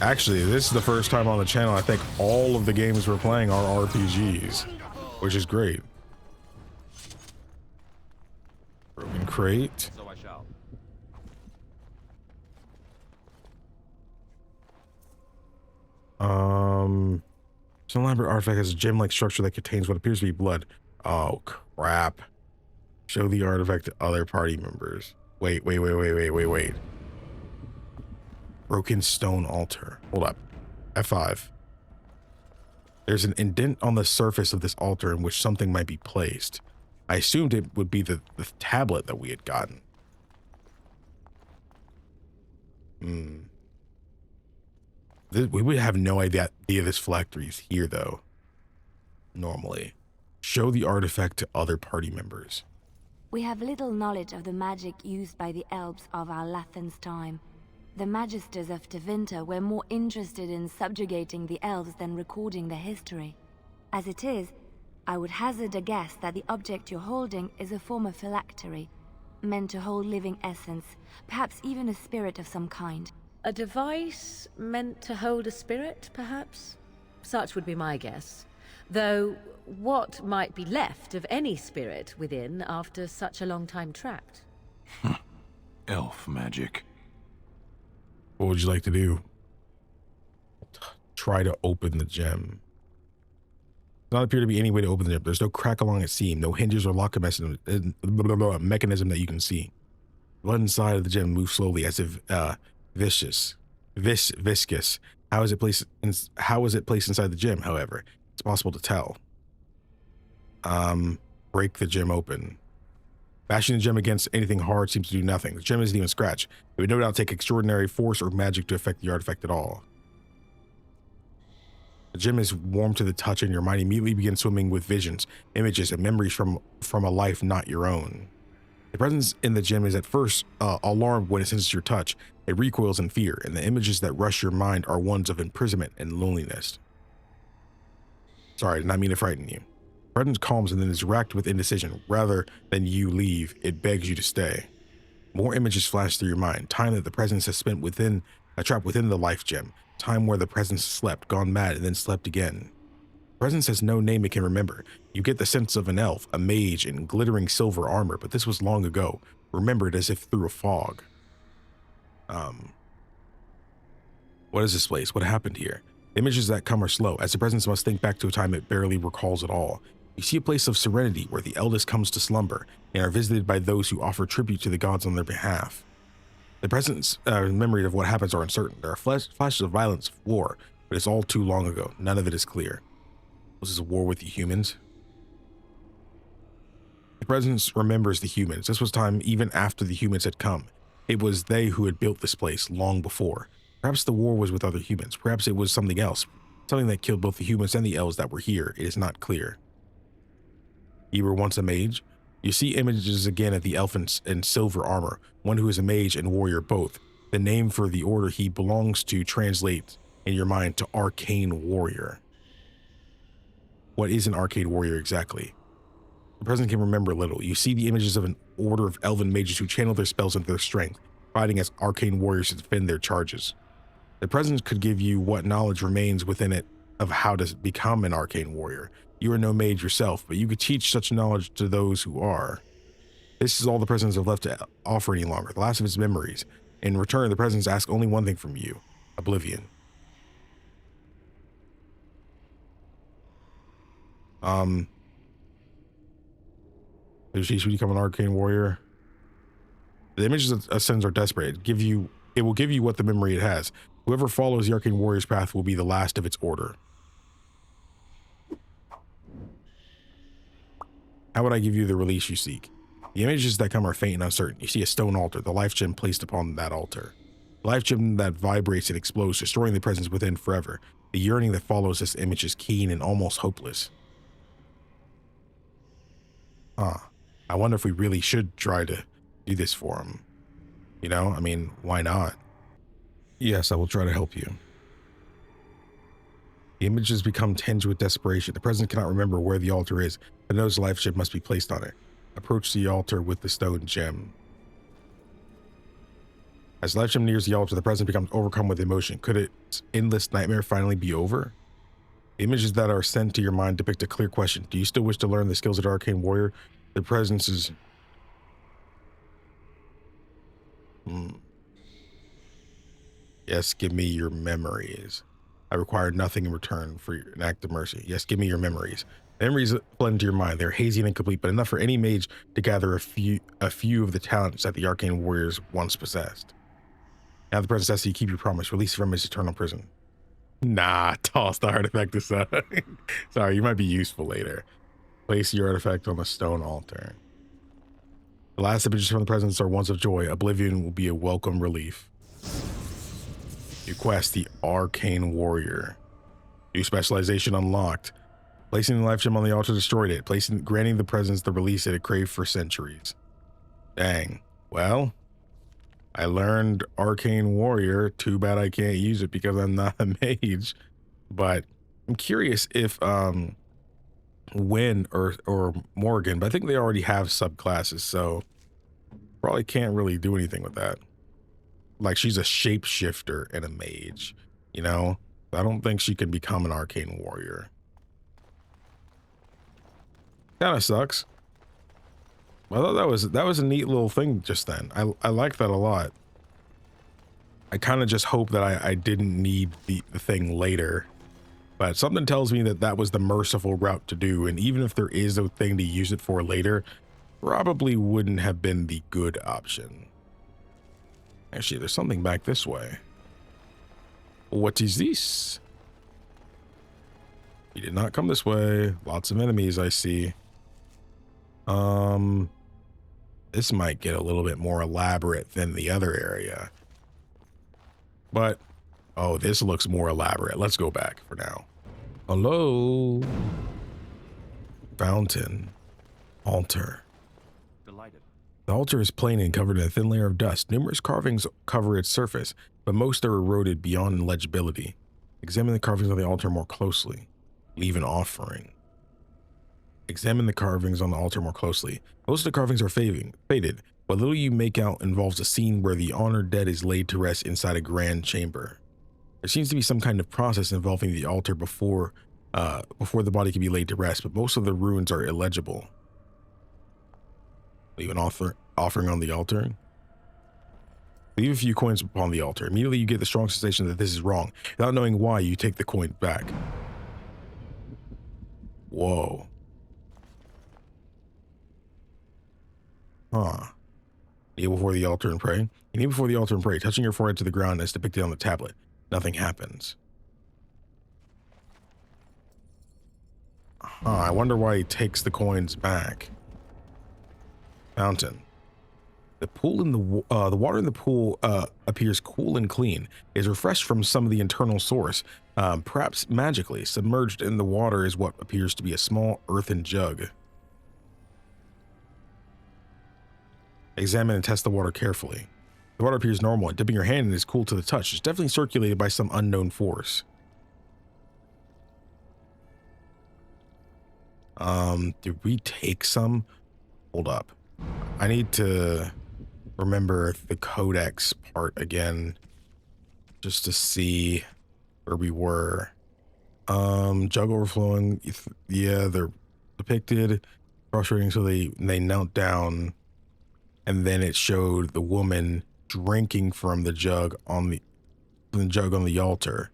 Actually, this is the first time on the channel I think all of the games we're playing are RPGs, which is great. Broken crate. So I shall. Some elaborate artifact has a gem-like structure that contains what appears to be blood. Oh crap. Show the artifact to other party members. Wait. Broken stone altar. Hold up. F5. There's an indent on the surface of this altar in which something might be placed. I assumed it would be the tablet that we had gotten. We would have no idea this phylactery is here, though. Normally. Show the artifact to other party members. We have little knowledge of the magic used by the elves of our Lathan's time. The magisters of Tevinter were more interested in subjugating the elves than recording their history. As it is, I would hazard a guess that the object you're holding is a form of phylactery, meant to hold living essence, perhaps even a spirit of some kind. A device meant to hold a spirit, perhaps? Such would be my guess. Though, what might be left of any spirit within after such a long time trapped? Elf magic. What would you like to do? Try to open the gem. Does not appear to be any way to open the gem. There's no crack along its seam, no hinges or lock mechanism that you can see. Blood inside of the gem moves slowly as if viscous. How is it placed inside the gem, however? It's possible to tell. Break the gem open. Bashing the gem against anything hard seems to do nothing. The gem isn't even scratched. It would no doubt take extraordinary force or magic to affect the artifact at all. The gem is warm to the touch and your mind immediately begins swimming with visions, images, and memories from a life not your own. The presence in the gem is at first alarmed when it senses your touch. It recoils in fear, and the images that rush your mind are ones of imprisonment and loneliness. Sorry, I did not mean to frighten you. Presence calms and then is racked with indecision. Rather than you leave, it begs you to stay. More images flash through your mind. Time that the presence has spent trapped within the life gem. Time where the presence slept, gone mad, and then slept again. The presence has no name it can remember. You get the sense of an elf, a mage in glittering silver armor, but this was long ago, remembered as if through a fog. What is this place? What happened here? The images that come are slow, as the presence must think back to a time it barely recalls at all. You see a place of serenity where the eldest comes to slumber and are visited by those who offer tribute to the gods on their behalf. The presence memory of what happens are uncertain. There are flashes of violence, of war, but it's all too long ago. None of it is clear. Was this a war with the humans? The presence remembers the humans. This was time even after the humans had come. It was they who had built this place long before. Perhaps the war was with other humans. Perhaps it was something else. Something that killed both the humans and the elves that were here. It is not clear. You were once a mage? You see images again of the elf in silver armor, one who is a mage and warrior both. The name for the order he belongs to translates in your mind to arcane warrior. What is an arcane warrior exactly? The present can remember little. You see the images of an order of elven mages who channel their spells into their strength, fighting as arcane warriors to defend their charges. The presence could give you what knowledge remains within it of how to become an arcane warrior. You are no mage yourself, but you could teach such knowledge to those who are. This is all the presence have left to offer any longer, the last of its memories. In return, the presence asks only one thing from you: oblivion. Did you become an arcane warrior? The images of sins are desperate. It will give you what the memory it has. Whoever follows the arcane warrior's path will be the last of its order. How would I give you the release you seek? The images that come are faint and uncertain. You see a stone altar, the life gem placed upon that altar. The life gem that vibrates and explodes, destroying the presence within forever. The yearning that follows this image is keen and almost hopeless. I wonder if we really should try to do this for him. You know, I mean, why not? Yes, I will try to help you. The images become tinged with desperation. The presence cannot remember where the altar is, but knows the life gem must be placed on it. Approach the altar with the stone gem. As Lechem nears the altar, the present becomes overcome with emotion. Could its endless nightmare finally be over? The images that are sent to your mind depict a clear question. Do you still wish to learn the skills of the arcane warrior? The presence is... Yes, give me your memories. I require nothing in return for an act of mercy. Yes, give me your memories. Memories flood into your mind. They're hazy and incomplete, but enough for any mage to gather a few of the talents that the arcane warriors once possessed. Now the presence asks you keep your promise. Release from his eternal prison. Nah, toss the artifact aside. Sorry, you might be useful later. Place your artifact on the stone altar. The last images from the presence are ones of joy. Oblivion will be a welcome relief. New quest, the Arcane Warrior. New specialization unlocked. Placing the life gem on the altar destroyed it. Granting the presence the release it had craved for centuries. Dang. Well, I learned Arcane Warrior. Too bad I can't use it because I'm not a mage. But I'm curious if Wynn or Morgan, but I think they already have subclasses, so probably can't really do anything with that. Like, she's a shapeshifter and a mage, you know? I don't think she can become an Arcane Warrior. Kind of sucks. I thought that was a neat little thing just then. I like that a lot. I kind of just hope that I didn't need the thing later. But something tells me that that was the merciful route to do. And even if there is a thing to use it for later, probably wouldn't have been the good option. Actually, there's something back this way. What is this? We did not come this way. Lots of enemies I see. This might get a little bit more elaborate than the other area. But, oh, this looks more elaborate. Let's go back for now. Hello? Fountain. Altar. Delighted. The altar is plain and covered in a thin layer of dust. Numerous carvings cover its surface, but most are eroded beyond legibility. Examine the carvings on the altar more closely. Leave an offering. Examine the carvings on the altar more closely. Most of the carvings are faded. What little you make out involves a scene where the honored dead is laid to rest inside a grand chamber. There seems to be some kind of process involving the altar before the body can be laid to rest, but most of the ruins are illegible. Leave an offering on the altar. Leave a few coins upon the altar. Immediately you get the strong sensation that this is wrong. Without knowing why, you take the coin back. Whoa. Huh. Kneel before the altar and pray. You kneel before the altar and pray, touching your forehead to the ground as depicted on the tablet. Nothing happens. Huh, I wonder why he takes the coins back. Fountain. The pool in the water in the pool appears cool and clean. It is refreshed from some of the internal source, perhaps magically. Submerged in the water is what appears to be a small earthen jug. Examine and test the water carefully. The water appears normal, and dipping your hand in is cool to the touch. It's definitely circulated by some unknown force. Did we take some? Hold up. I need to remember the codex part again, just to see where we were. Jug overflowing. Yeah, they're depicted. Frustrating, so they knelt down. And then it showed the woman drinking from the jug on the altar.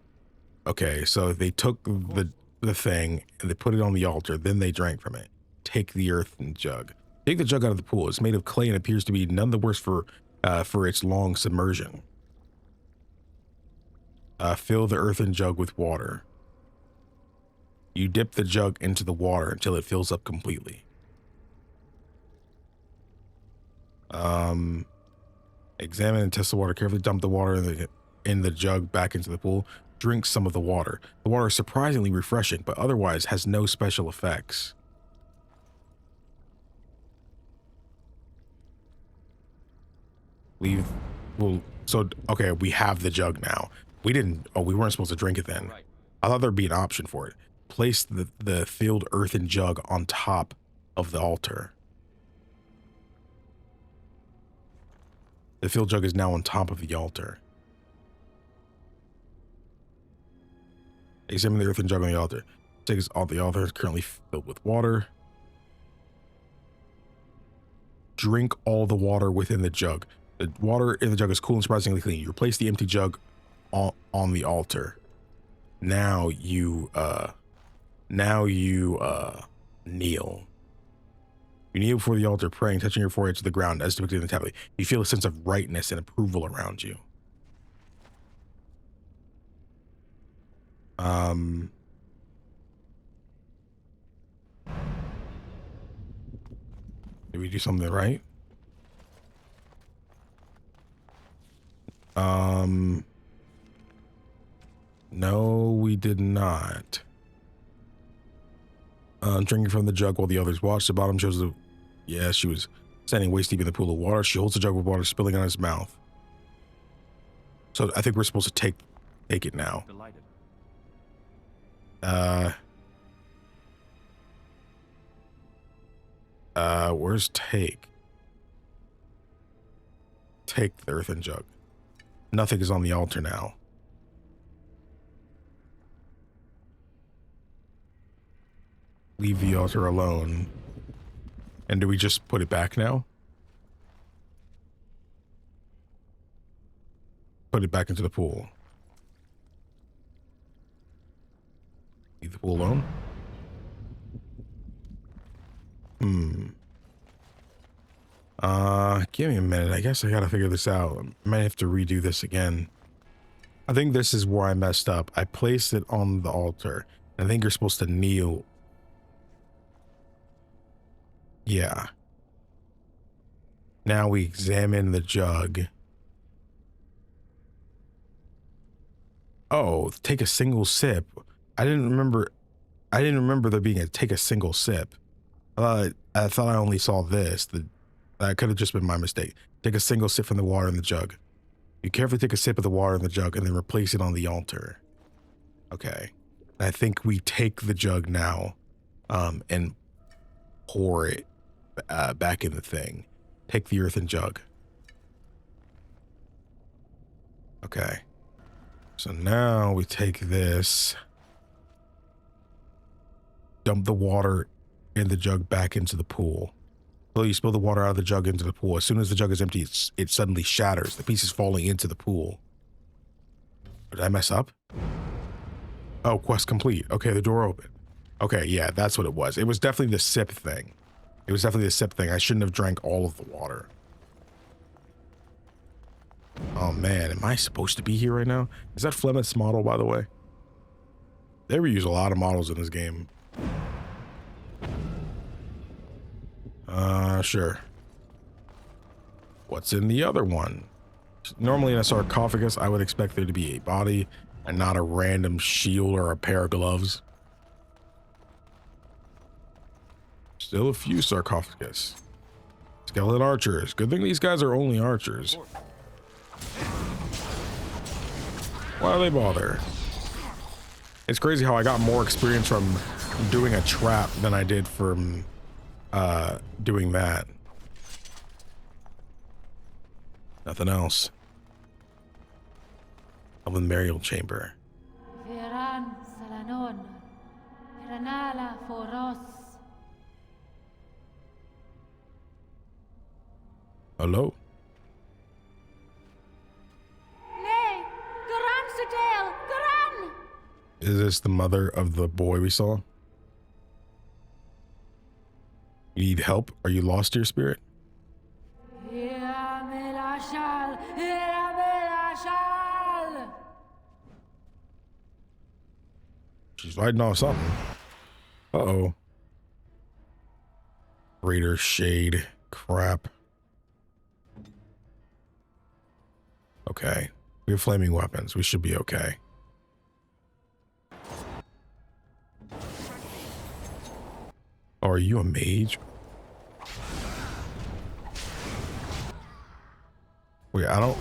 Okay, so they took the thing and they put it on the altar, then they drank from it. Take the earthen jug. Take the jug out of the pool. It's made of clay and appears to be none the worse for its long submersion. Fill the earthen jug with water. You dip the jug into the water until it fills up completely. Examine and test the water carefully. Dump the water in the jug back into the pool. Drink some of the water. The water is surprisingly refreshing, but otherwise has no special effects. Okay, we have the jug now. We weren't supposed to drink it then. I thought there'd be an option for it. Place the filled earthen jug on top of the altar. The filled jug is now on top of the altar. Examine the earthen jug on the altar. Takes off the altar is currently filled with water. Drink all the water within the jug. The water in the jug is cool and surprisingly clean. You replace the empty jug on the altar. Now you kneel. You kneel before the altar, praying, touching your forehead to the ground as depicted in the tablet. You feel a sense of rightness and approval around you. Did we do something right? No, we did not. Drinking from the jug while the others watched. The bottom shows the... Yeah, she was standing waist deep in the pool of water. She holds the jug with water spilling on his mouth. So I think we're supposed to take it now. Delighted. Where's take? Take the earthen jug. Nothing is on the altar now. Leave the altar alone. And do we just put it back now? Put it back into the pool. Leave the pool alone? Give me a minute. I guess I gotta figure this out. I might have to redo this again. I think this is where I messed up. I placed it on the altar. I think you're supposed to kneel. Yeah. Now we examine the jug. Oh, take a single sip. I didn't remember there being a take a single sip. I thought I only saw this. That could have just been my mistake. Take a single sip from the water in the jug. You carefully take a sip of the water in the jug and then replace it on the altar. Okay. I think we take the jug now and pour it back in the thing. Take the earthen jug. Okay. So now we take this. Dump the water in the jug back into the pool. So you spill the water out of the jug into the pool. As soon as the jug is empty, it suddenly shatters. The pieces falling into the pool. Did I mess up? Oh, quest complete. Okay, the door opened. Okay, yeah, that's what it was. It was definitely the sip thing. It was definitely the sip thing. I shouldn't have drank all of the water. Oh man, am I supposed to be here right now? Is that Flemet's model, by the way? They reuse a lot of models in this game. Sure. What's in the other one? Normally in a sarcophagus, I would expect there to be a body and not a random shield or a pair of gloves. Still a few sarcophagus. Skeleton archers. Good thing these guys are only archers. Why do they bother? It's crazy how I got more experience from doing a trap than I did from doing that. Nothing else. Elven burial chamber. Hello? Is this the mother of the boy we saw? You need help? Are you lost to your spirit? She's fighting off something. Uh-oh. Raider shade. Crap. Okay. We have flaming weapons. We should be okay. Oh, are you a mage? Wait, I don't...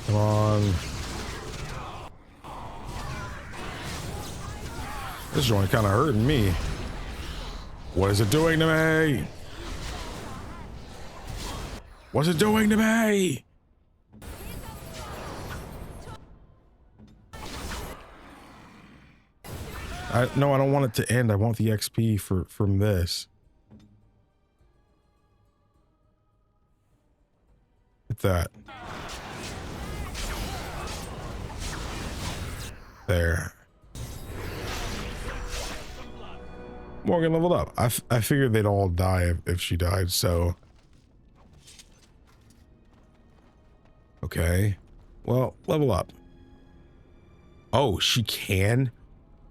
Come on. This joint kind of hurting me. What is it doing to me? What's it doing to me? No, I don't want it to end. I want the XP from this. Look at that. There. Morgan leveled up. I figured they'd all die if she died, so. Okay. Well, level up. Oh, she can?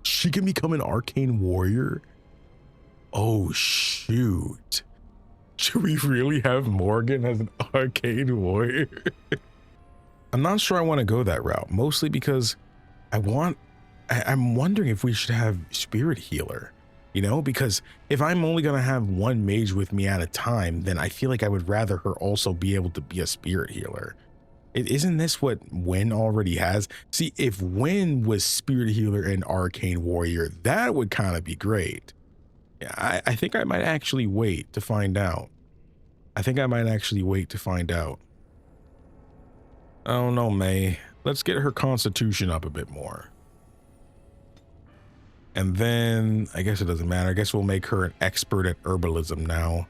She can become an arcane warrior? Oh, shoot. Should we really have Morgan as an arcane warrior? I'm not sure I want to go that route, mostly because I'm wondering if we should have spirit healer, you know, because if I'm only going to have one mage with me at a time, then I feel like I would rather her also be able to be a spirit healer. Isn't this what Wynn already has? See, if Wynn was spirit healer and arcane warrior, that would kind of be great. Yeah, I think I might actually wait to find out. I Oh no, May. Let's get her constitution up a bit more. And then, I guess it doesn't matter. I guess we'll make her an expert at herbalism now.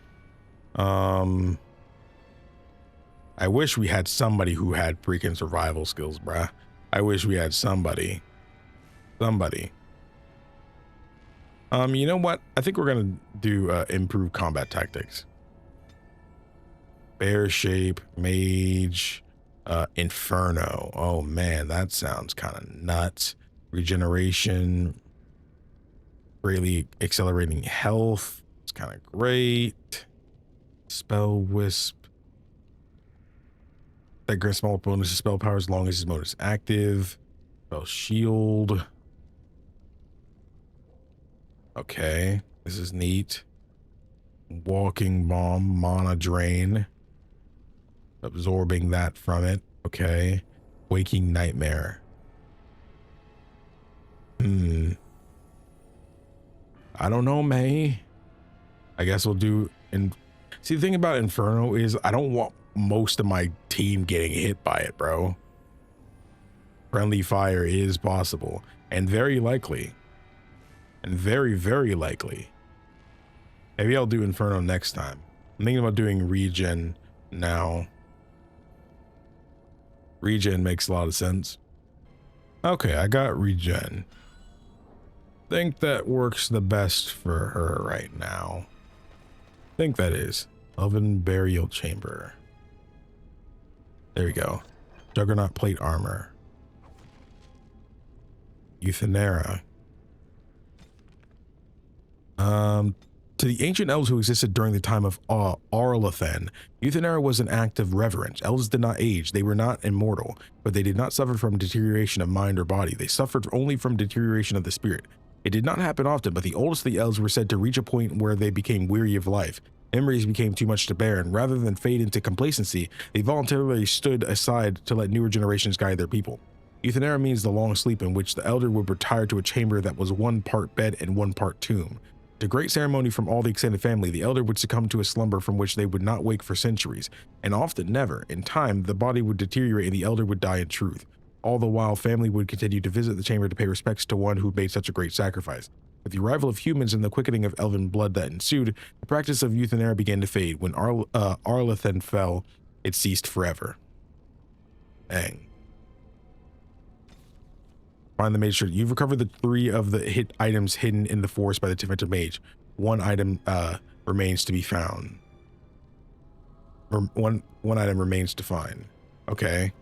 I wish we had somebody who had freaking survival skills, bruh. I wish we had somebody. You know what? I think we're gonna do improve combat tactics. Bear shape, mage, inferno. Oh man, that sounds kind of nuts. Regeneration, greatly accelerating health. It's kind of great. Spell wisp. That grants small bonus to spell power as long as his mode is active. Spell shield. Okay, this is neat. Walking bomb, mana drain. Absorbing that from it. Okay. Waking nightmare. I don't know, May. I guess we'll do. See, the thing about Inferno is I don't want most of my team getting hit by it, bro. Friendly fire is possible and very likely. And very, very likely. Maybe I'll do Inferno next time. I'm thinking about doing regen now. Regen makes a lot of sense. Okay, I got regen. Think that works the best for her right now. Think that is. Elven burial chamber. There we go. Juggernaut plate armor. Euthenera. To the ancient elves who existed during the time of Arlathen, Euthenera was an act of reverence. Elves did not age, they were not immortal, but they did not suffer from deterioration of mind or body. They suffered only from deterioration of the spirit. It did not happen often, but the oldest of the elves were said to reach a point where they became weary of life. Memories became too much to bear, and rather than fade into complacency, they voluntarily stood aside to let newer generations guide their people. Euthenera means the long sleep in which the elder would retire to a chamber that was one part bed and one part tomb. To great ceremony from all the extended family, the elder would succumb to a slumber from which they would not wake for centuries, and often never. In time, the body would deteriorate and the elder would die in truth. All the while, family would continue to visit the chamber to pay respects to one who made such a great sacrifice. With the arrival of humans and the quickening of elven blood that ensued, the practice of Euthenera began to fade. When Arlathen fell, it ceased forever. Fang. Find the mage shirt. You've recovered the 3 of the items hidden in the forest by the defensive mage. 1 item remains to be found. One item remains to find. Okay.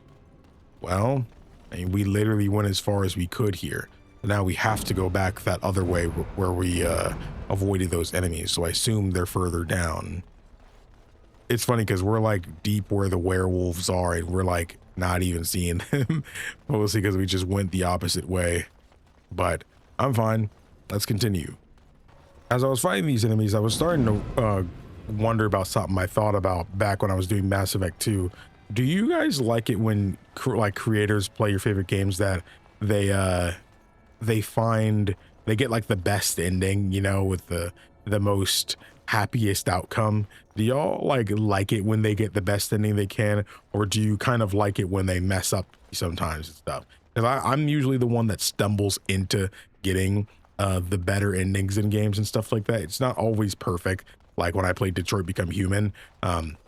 Well, I mean, we literally went as far as we could here. Now we have to go back that other way where we avoided those enemies. So I assume they're further down. It's funny because we're like deep where the werewolves are and we're like not even seeing them. Mostly because we just went the opposite way. But I'm fine. Let's continue. As I was fighting these enemies, I was starting to wonder about something I thought about back when I was doing Mass Effect 2. Do you guys like it when creators play your favorite games that they get like the best ending, you know, with the the most happiest outcome? Do y'all like it when they get the best ending they can, or do you kind of like it when they mess up sometimes and stuff? Because I'm usually the one that stumbles into getting the better endings in games and stuff like that. It's not always perfect. Like when I played Detroit Become Human,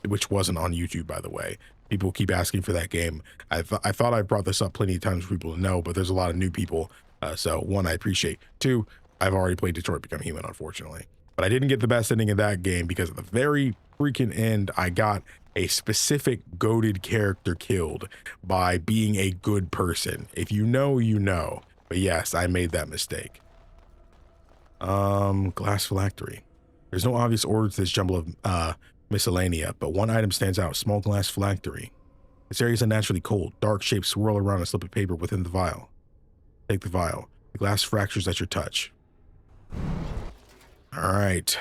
which wasn't on YouTube, by the way. People keep asking for that game. I thought I brought this up plenty of times for people to know, but there's a lot of new people. So one, I appreciate. Two, I've already played Detroit Become Human, unfortunately. But I didn't get the best ending of that game because at the very freaking end, I got a specific goated character killed by being a good person. If you know, you know. But yes, I made that mistake. Glass phylactery. There's no obvious order to this jumble of miscellanea, but one item stands out. Small glass phylactery. This area is unnaturally cold. Dark shapes swirl around a slip of paper within the vial. Take the vial. The glass fractures at your touch. All right.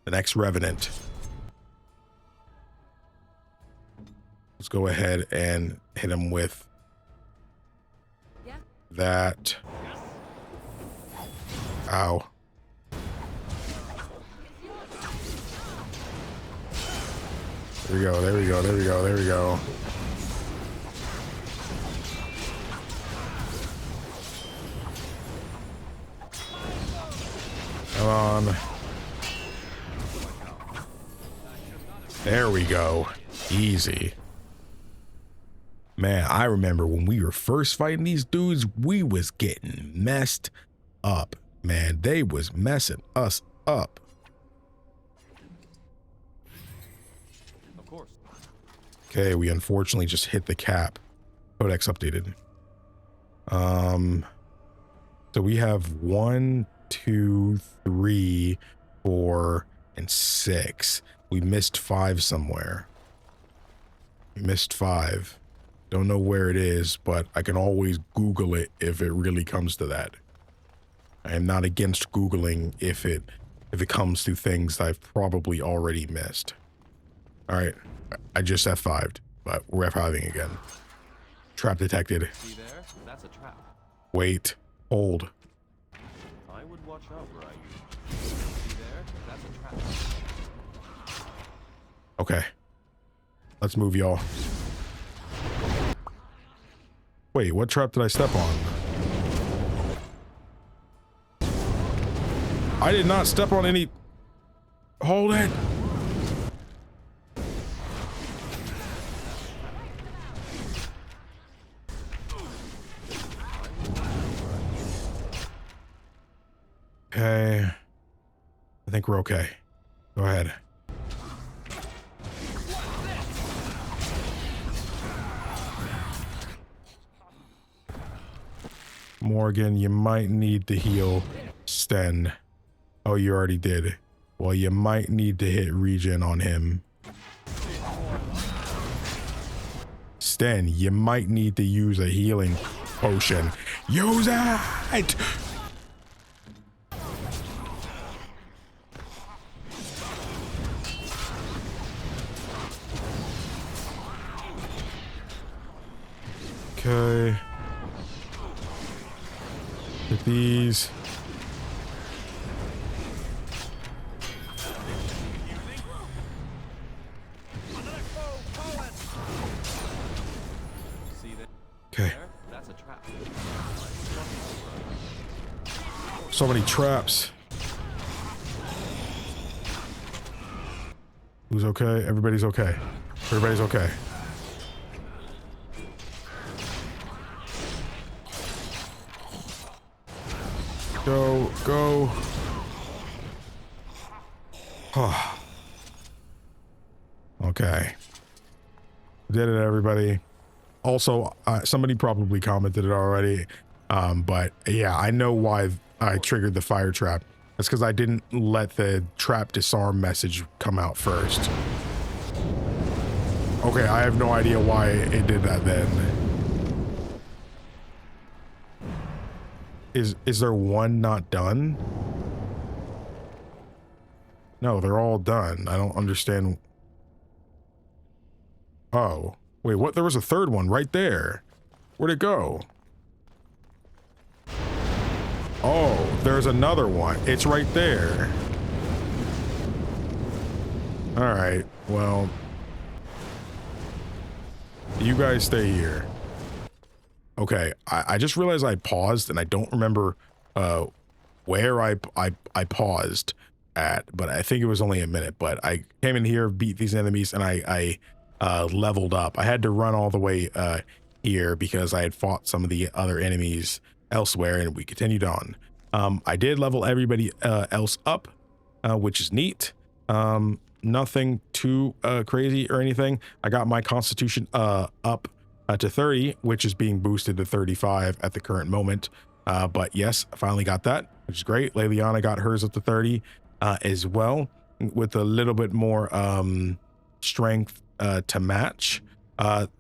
The next Revenant. Let's go ahead and hit him with that. Ow. There we go, there we go, there we go, there we go. Come on. There we go. Easy. Man, I remember when we were first fighting these dudes, we was getting messed up. Man, they was messing us up. Of course. Okay, we unfortunately just hit the cap. Codex updated. So we have 1, 2, 3, 4, and 6. We missed 5 somewhere. We missed 5. Don't know where it is, but I can always Google it if it really comes to that. I am not against Googling if it comes to things I've probably already missed. All right, I just F5'd, but we're F5'ing again. Trap detected. See there? That's a trap. Wait, hold. I would watch out where I use. See there? That's a trap. Okay. Let's move, y'all. Wait, what trap did I step on? I did not step on any... Hold it! Okay. I think we're okay. Go ahead. Morgan, you might need to heal Sten. Oh, you already did. Well, you might need to hit regen on him. Sten, you might need to use a healing potion. Use it! Okay. Get these. Okay. That's a trap. So many traps. Who's okay? Everybody's okay. Everybody's okay. Go, go. Okay. Did it, everybody. Also, somebody probably commented it already, but yeah, I know why I triggered the fire trap. That's because I didn't let the trap disarm message come out first. Okay, I have no idea why it did that then. Is there one not done? No, they're all done. I don't understand. Oh, wait, what? There was a third one right there. Where'd it go? Oh, there's another one. It's right there. All right, well, you guys stay here. Okay, I just realized I paused and I don't remember where I paused at, but I think it was only a minute. But I came in here, beat these enemies, and I leveled up. I had to run all the way here because I had fought some of the other enemies elsewhere, and we continued on. I did level everybody else up, which is neat. Nothing too crazy or anything. I got my constitution up to 30, which is being boosted to 35 at the current moment. But yes, I finally got that, which is great. Leliana got hers up to 30 as well, with a little bit more strength to match.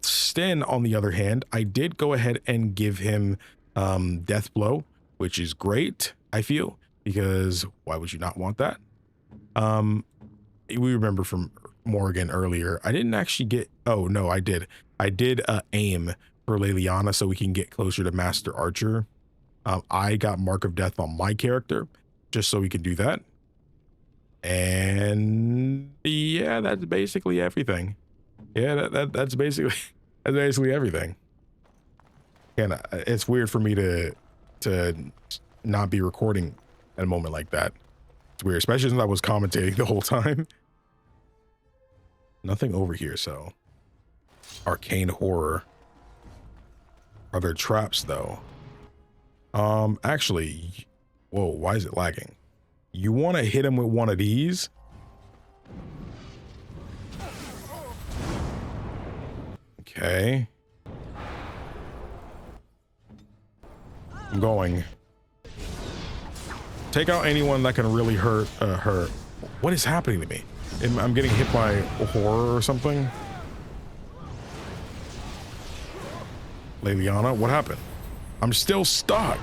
Sten, on the other hand, I did go ahead and give him death blow, which is great, I feel, because why would you not want that? We remember from Morgan earlier, I didn't actually get, oh no, I did aim for Leliana so we can get closer to Master Archer. I got Mark of Death on my character just so we could do that. And yeah, that's basically everything. Yeah, that's basically everything. And it's weird for me to not be recording at a moment like that. It's weird, especially since I was commentating the whole time. Nothing over here, so. Arcane horror. Are there traps though? Actually, whoa, why is it lagging? You want to hit him with one of these? Okay. I'm going. Take out anyone that can really hurt her. What is happening to me? I'm getting hit by horror or something? Leliana, what happened? I'm still stuck.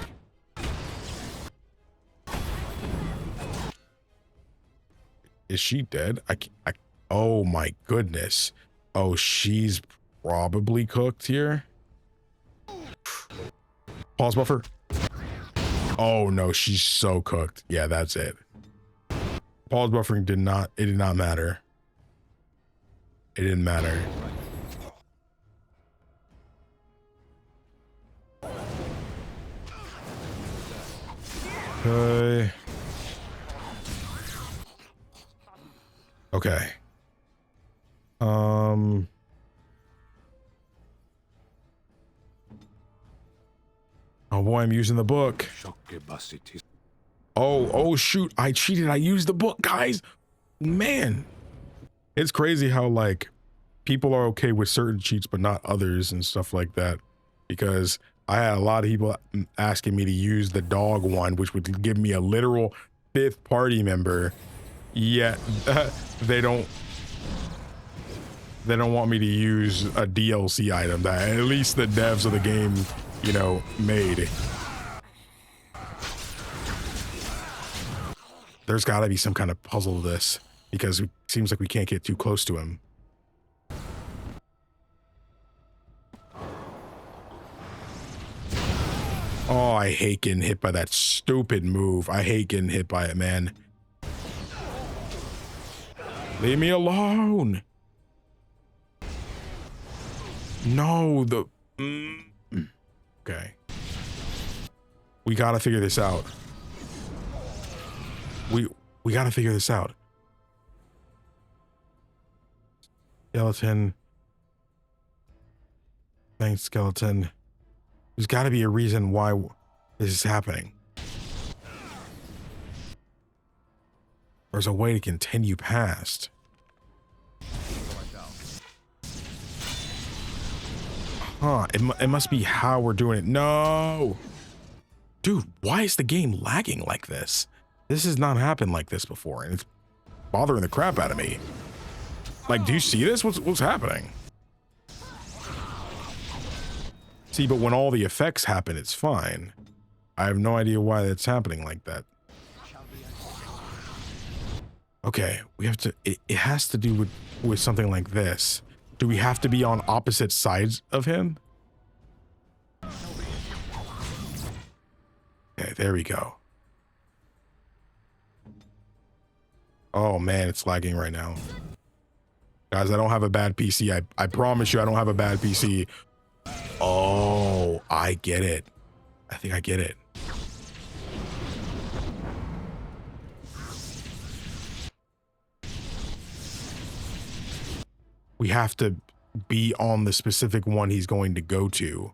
Is she dead? Oh my goodness. Oh, she's probably cooked here. Pause buffer. Oh no, she's so cooked. Yeah, that's it. Pause buffering did not matter. It didn't matter. Okay. Oh boy, I'm using the book. Oh shoot, I cheated. I used the book, guys. Man, it's crazy how like people are okay with certain cheats but not others and stuff like that, because I had a lot of people asking me to use the dog one, which would give me a literal 5th party member, yet they don't want me to use a DLC item that at least the devs of the game, you know, made. There's got to be some kind of puzzle to this, because it seems like we can't get too close to him. Oh, I hate getting hit by that stupid move. I hate getting hit by it, man. Leave me alone. No, okay. We gotta figure this out. We gotta figure this out. Skeleton. Thanks, skeleton. There's gotta be a reason why this is happening. There's a way to continue past. Huh, it must be how we're doing it. No! Dude, why is the game lagging like this? This has not happened like this before, and it's bothering the crap out of me. Like, do you see this? What's happening? See, but when all the effects happen, it's fine. I have no idea why that's happening like that. Okay, we have to, it has to do with something like this. Do we have to be on opposite sides of him? Okay, there we go. Oh man, it's lagging right now. Guys, I don't have a bad PC. I promise you I don't have a bad PC. Oh, I get it. I think I get it. We have to be on the specific one he's going to go to.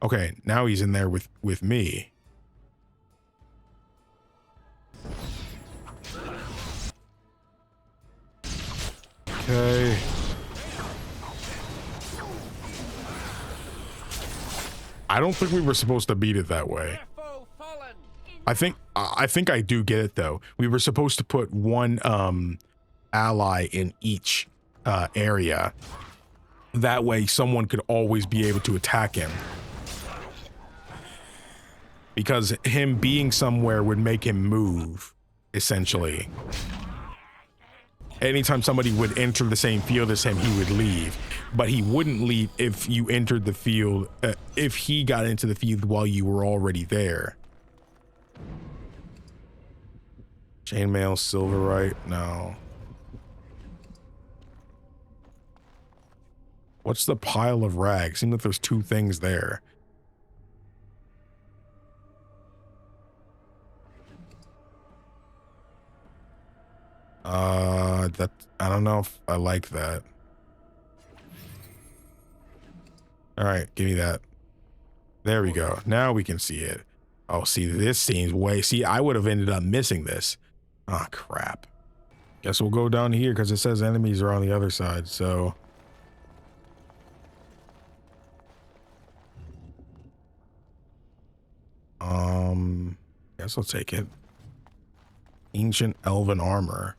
Okay, now he's in there with me. Okay. I don't think we were supposed to beat it that way. I think I do get it though. We were supposed to put one ally in each area. That way someone could always be able to attack him. Because him being somewhere would make him move, essentially. Anytime somebody would enter the same field as him, he would leave. But he wouldn't leave if you entered the field, if he got into the field while you were already there. Chainmail, silverite, no. What's the pile of rags? Seems like there's two things there. That I don't know if I like that. All right, give me that. There we go. Now we can see it. Oh, see, this seems way. See, I would have ended up missing this. Ah, oh, crap. Guess we'll go down here because it says enemies are on the other side. So. Guess I'll take it. Ancient elven armor.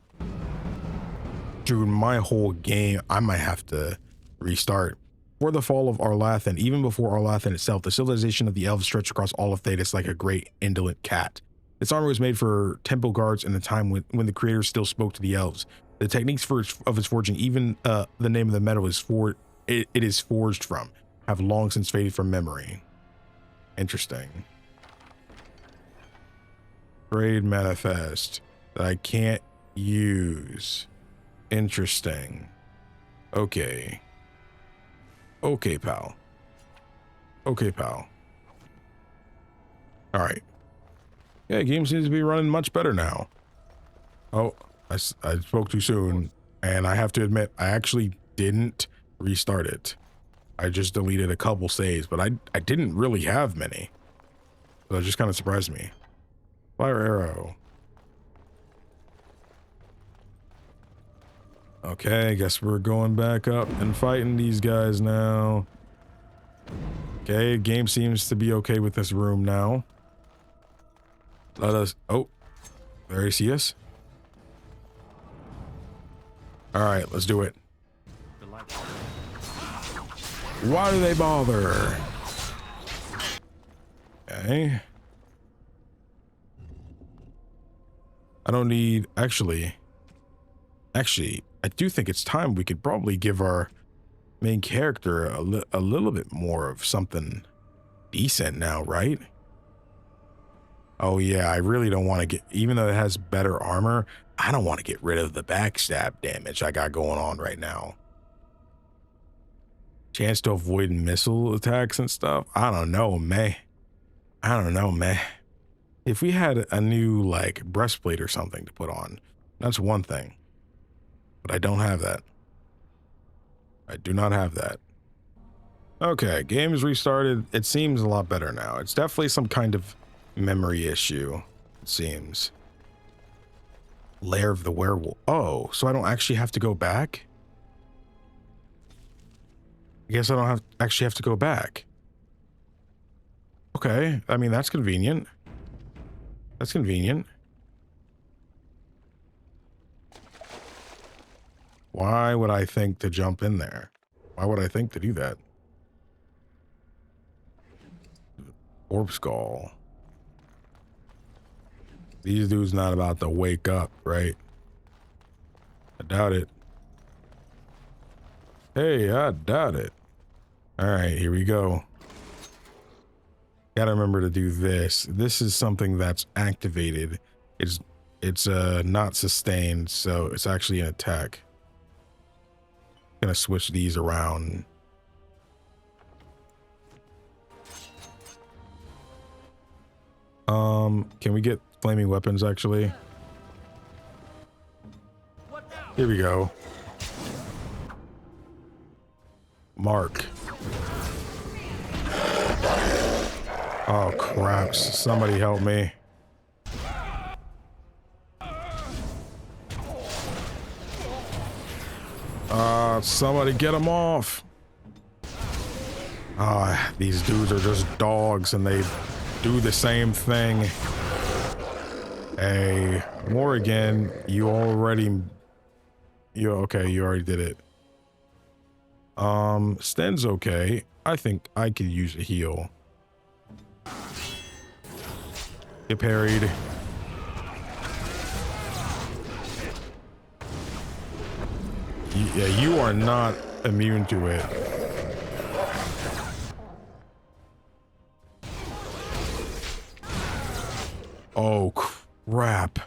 Dude, my whole game, I might have to restart. Before the fall of Arlathan, even before Arlathan itself, the civilization of the elves stretched across all of Thedas like a great indolent cat. This armor was made for temple guards in the time when the creator still spoke to the elves. The techniques of its forging, even the name of the metal it is forged from, have long since faded from memory. Interesting. Trade manifest that I can't use. Interesting. Okay. Okay, pal. Okay, pal. All right. Yeah, game seems to be running much better now. Oh, I spoke too soon, and I have to admit, I actually didn't restart it. I just deleted a couple saves, but I didn't really have many. So it just kind of surprised me. Fire arrow. Okay, I guess we're going back up and fighting these guys now. Okay, game seems to be okay with this room now. Let us... Oh, there he sees us. All right, let's do it. Why do they bother? Okay. I don't need... Actually, I do think it's time we could probably give our main character a little bit more of something decent now, right? Oh yeah, I really don't want to get... Even though it has better armor, I don't want to get rid of the backstab damage I got going on right now. Chance to avoid missile attacks and stuff. I don't know, man. I don't know, man. If we had a new, like, breastplate or something to put on, that's one thing. But I don't have that. I do not have that. Okay, game is restarted. It seems a lot better now. It's definitely some kind of memory issue, it seems. Lair of the Werewolf. Oh, so I don't actually have to go back? I guess I don't actually have to go back. Okay, I mean, that's convenient. That's convenient. Why would I think to jump in there? Why would I think to do that? Orb skull. These dudes not about to wake up, right? I doubt it. Hey, I doubt it. All right, here we go. Gotta remember to do this. This is something that's activated. It's not sustained, so it's actually an attack. Gonna switch these around. Can we get flaming weapons actually? Here we go. Mark. Oh crap, somebody help me. Somebody get him off. These dudes are just dogs and they do the same thing. Hey, Morrigan, you already did it. Sten's okay. I think I could use a heal. Get parried. Yeah, you are not immune to it. Oh, crap.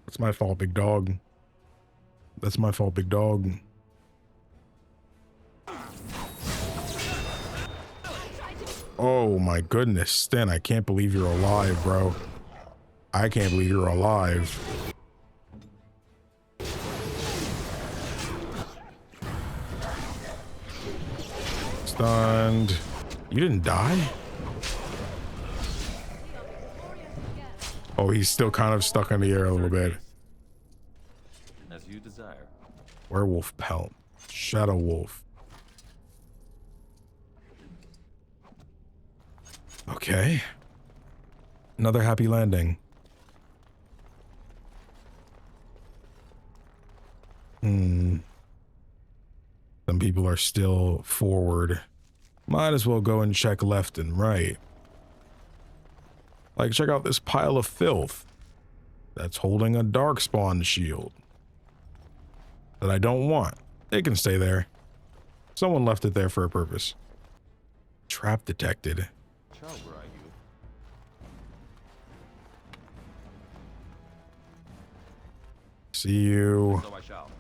That's my fault, big dog. That's my fault, big dog. Oh my goodness, Sten, I can't believe you're alive, bro. I can't believe you're alive. Stunned. You didn't die? Oh, he's still kind of stuck in the air a little bit. As you desire. Werewolf pelt. Shadow wolf. Okay. Another happy landing. Some people are still forward. Might as well go and check left and right. Like, check out this pile of filth that's holding a Darkspawn shield that I don't want. It can stay there. Someone left it there for a purpose. Trap detected. Child, where are you? See you. So I shall.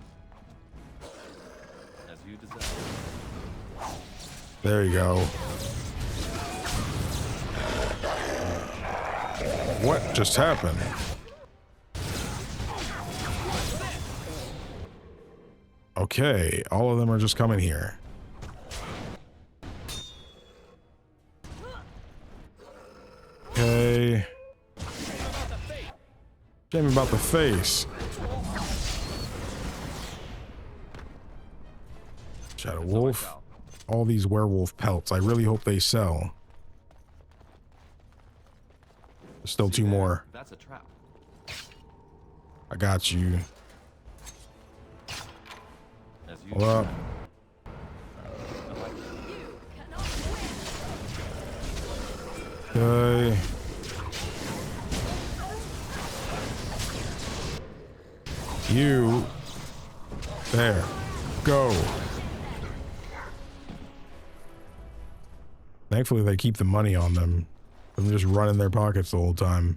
As you desire. There you go. What just happened? Okay, all of them are just coming here. Okay. Shame about the face. Shadow Wolf. All these werewolf pelts. I really hope they sell. There's still two more. That's a trap. I got you. As you Hold up. Okay. You. There. Go. Thankfully, they keep the money on them. I'm just running their pockets the whole time.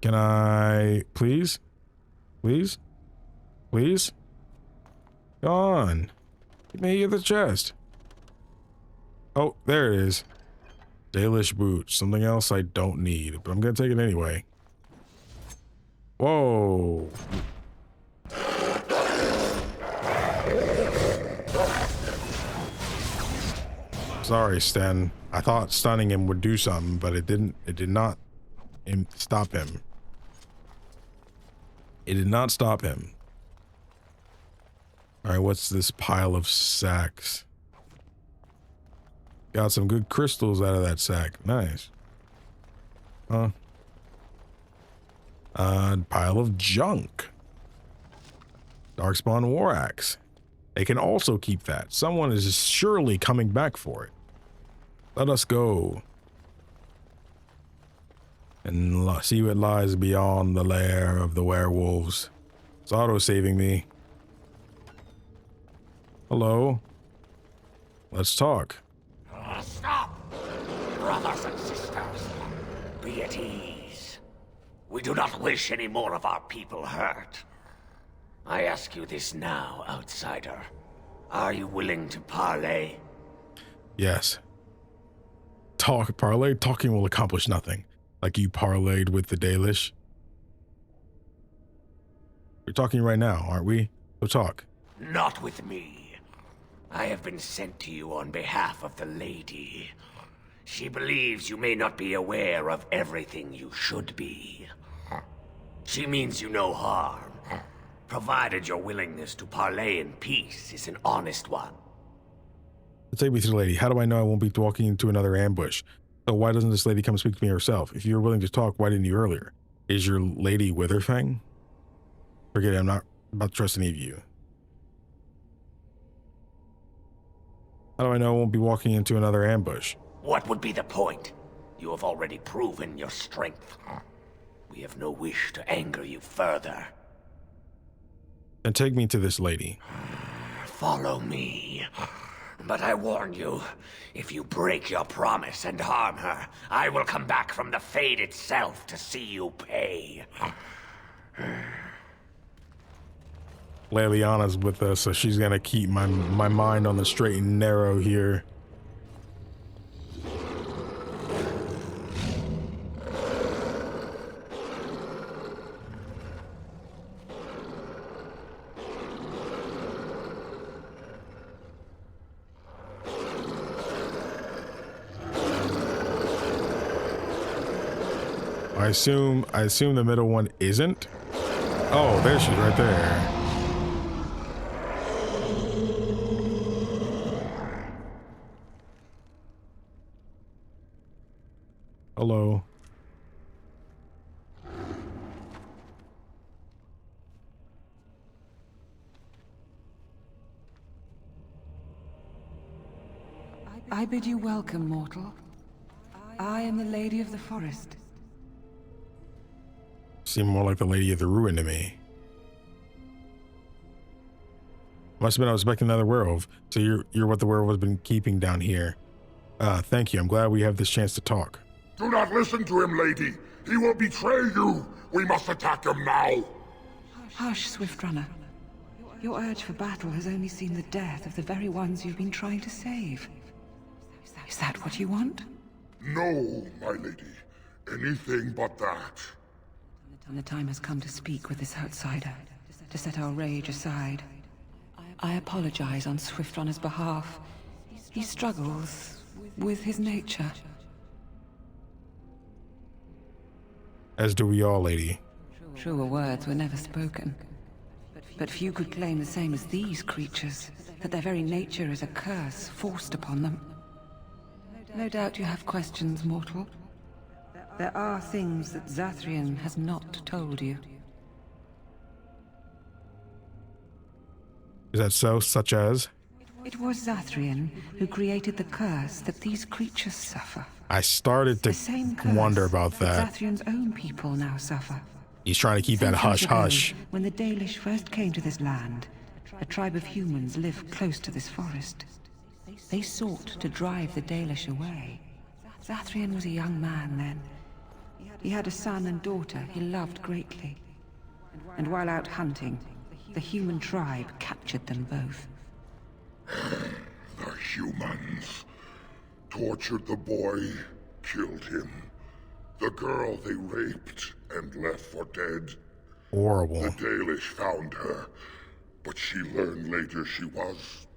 Can I... Please? Please? Please? Go on. Give me the chest. Oh, there it is. Dalish boots. Something else I don't need, but I'm gonna take it anyway. Whoa. Sorry, Sten. I thought stunning him would do something, but it didn't. It did not stop him. It did not stop him. All right, what's this pile of sacks? Got some good crystals out of that sack. Nice. Huh? Pile of junk. Darkspawn war axe. They can also keep that. Someone is surely coming back for it. Let us go. And see what lies beyond the lair of the werewolves. It's auto-saving me. Hello? Let's talk. Stop! Brothers and sisters, be at ease. We do not wish any more of our people hurt. I ask you this now, outsider. Are you willing to parley? Yes. Parley? Talking will accomplish nothing. Like you parlayed with the Dalish. We're talking right now, aren't we? So talk. Not with me. I have been sent to you on behalf of the lady. She believes you may not be aware of everything you should be. She means you no harm, provided your willingness to parley in peace is an honest one. Take me to the lady. How do I know I won't be walking into another ambush? So why doesn't this lady come speak to me herself? If you were willing to talk, why didn't you earlier? Is your lady Witherfang? Forget it, I'm not about to trust any of you. How do I know I won't be walking into another ambush? What would be the point? You have already proven your strength. We have no wish to anger you further. Then take me to this lady. Follow me. But I warn you, if you break your promise and harm her, I will come back from the Fade itself to see you pay. Leliana's with us, so she's gonna keep my mind on the straight and narrow here. I assume the middle one isn't. Oh, there she's right there. Hello. I bid you welcome, mortal. I am the Lady of the Forest. Seem more like the Lady of the Ruin to me. Must have been I was expecting another werewolf. So you're what the werewolf has been keeping down here. Thank you. I'm glad we have this chance to talk. Do not listen to him, lady. He will betray you. We must attack him now. Hush, Swift Runner. Your urge for battle has only seen the death of the very ones you've been trying to save. Is that what you want? No, my lady. Anything but that. And the time has come to speak with this outsider, to set our rage aside. I apologize on Swift Runner's behalf. He struggles with his nature. As do we all, lady. Truer words were never spoken. But few could claim the same as these creatures, that their very nature is a curse forced upon them. No doubt you have questions, mortal. There are things that Zathrian has not told you. Is that so? Such as? It was Zathrian who created the curse that these creatures suffer. I started to wonder about that. Zathrian's own people now suffer. He's trying to keep that hush-hush. When the Dalish first came to this land, a tribe of humans lived close to this forest. They sought to drive the Dalish away. Zathrian was a young man then. He had a son and daughter he loved greatly. And while out hunting, the human tribe captured them both. The humans tortured the boy, killed him. The girl they raped and left for dead. Horrible. The Dalish found her, but she learned later she was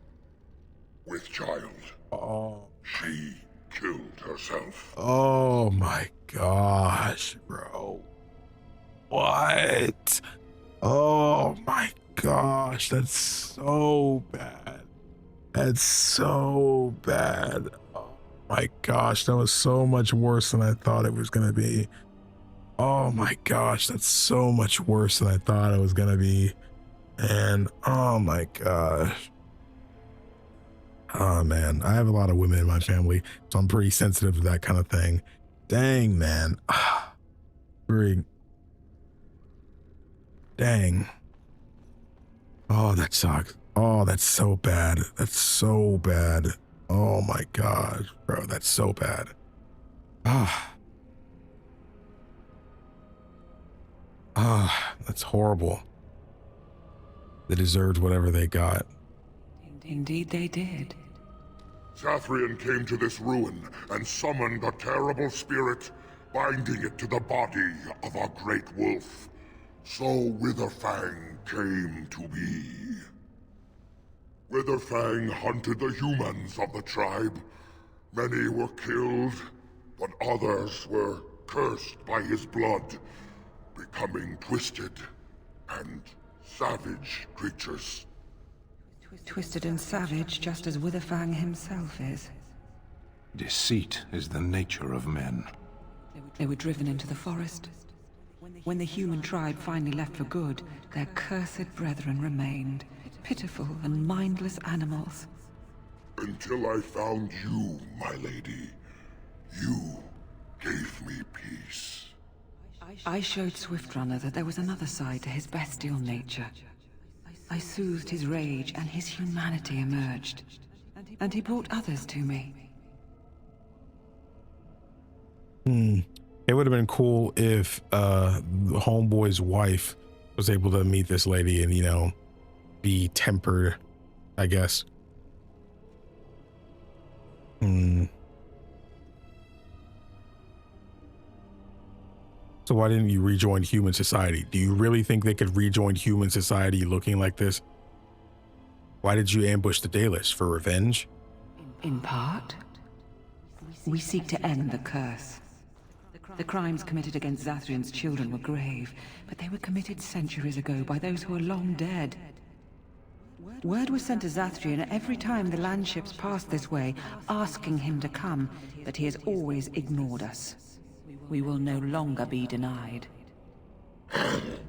with child. Oh. She killed herself. Oh my gosh, bro. What? Oh my gosh, that's so bad. That's so bad. Oh my gosh, that was so much worse than I thought it was gonna be. Oh my gosh, that's so much worse than I thought it was gonna be. And oh my gosh. Oh man, I have a lot of women in my family, so I'm pretty sensitive to that kind of thing. Dang, man. Dang. Oh, that sucks. Oh, that's so bad. That's so bad. Oh my god, bro, that's so bad. That's horrible. They deserved whatever they got. Indeed they did. Zathrian came to this ruin and summoned a terrible spirit, binding it to the body of our great wolf. So Witherfang came to be. Witherfang hunted the humans of the tribe. Many were killed, but others were cursed by his blood, becoming twisted and savage creatures. Twisted and savage, just as Witherfang himself is. Deceit is the nature of men. They were driven into the forest. When the human tribe finally left for good, their cursed brethren remained, pitiful and mindless animals. Until I found you, my lady. You gave me peace. I showed Swiftrunner that there was another side to his bestial nature. I soothed his rage and his humanity emerged. And he brought others to me. It would have been cool if the homeboy's wife was able to meet this lady and, you know, be tempered, I guess. So why didn't you rejoin human society? Do you really think they could rejoin human society looking like this? Why did you ambush the Dalish? For revenge? In part, we seek to end the curse. The crimes committed against Zathrian's children were grave, but they were committed centuries ago by those who are long dead. Word was sent to Zathrian every time the landships passed this way, asking him to come, but he has always ignored us. We will no longer be denied.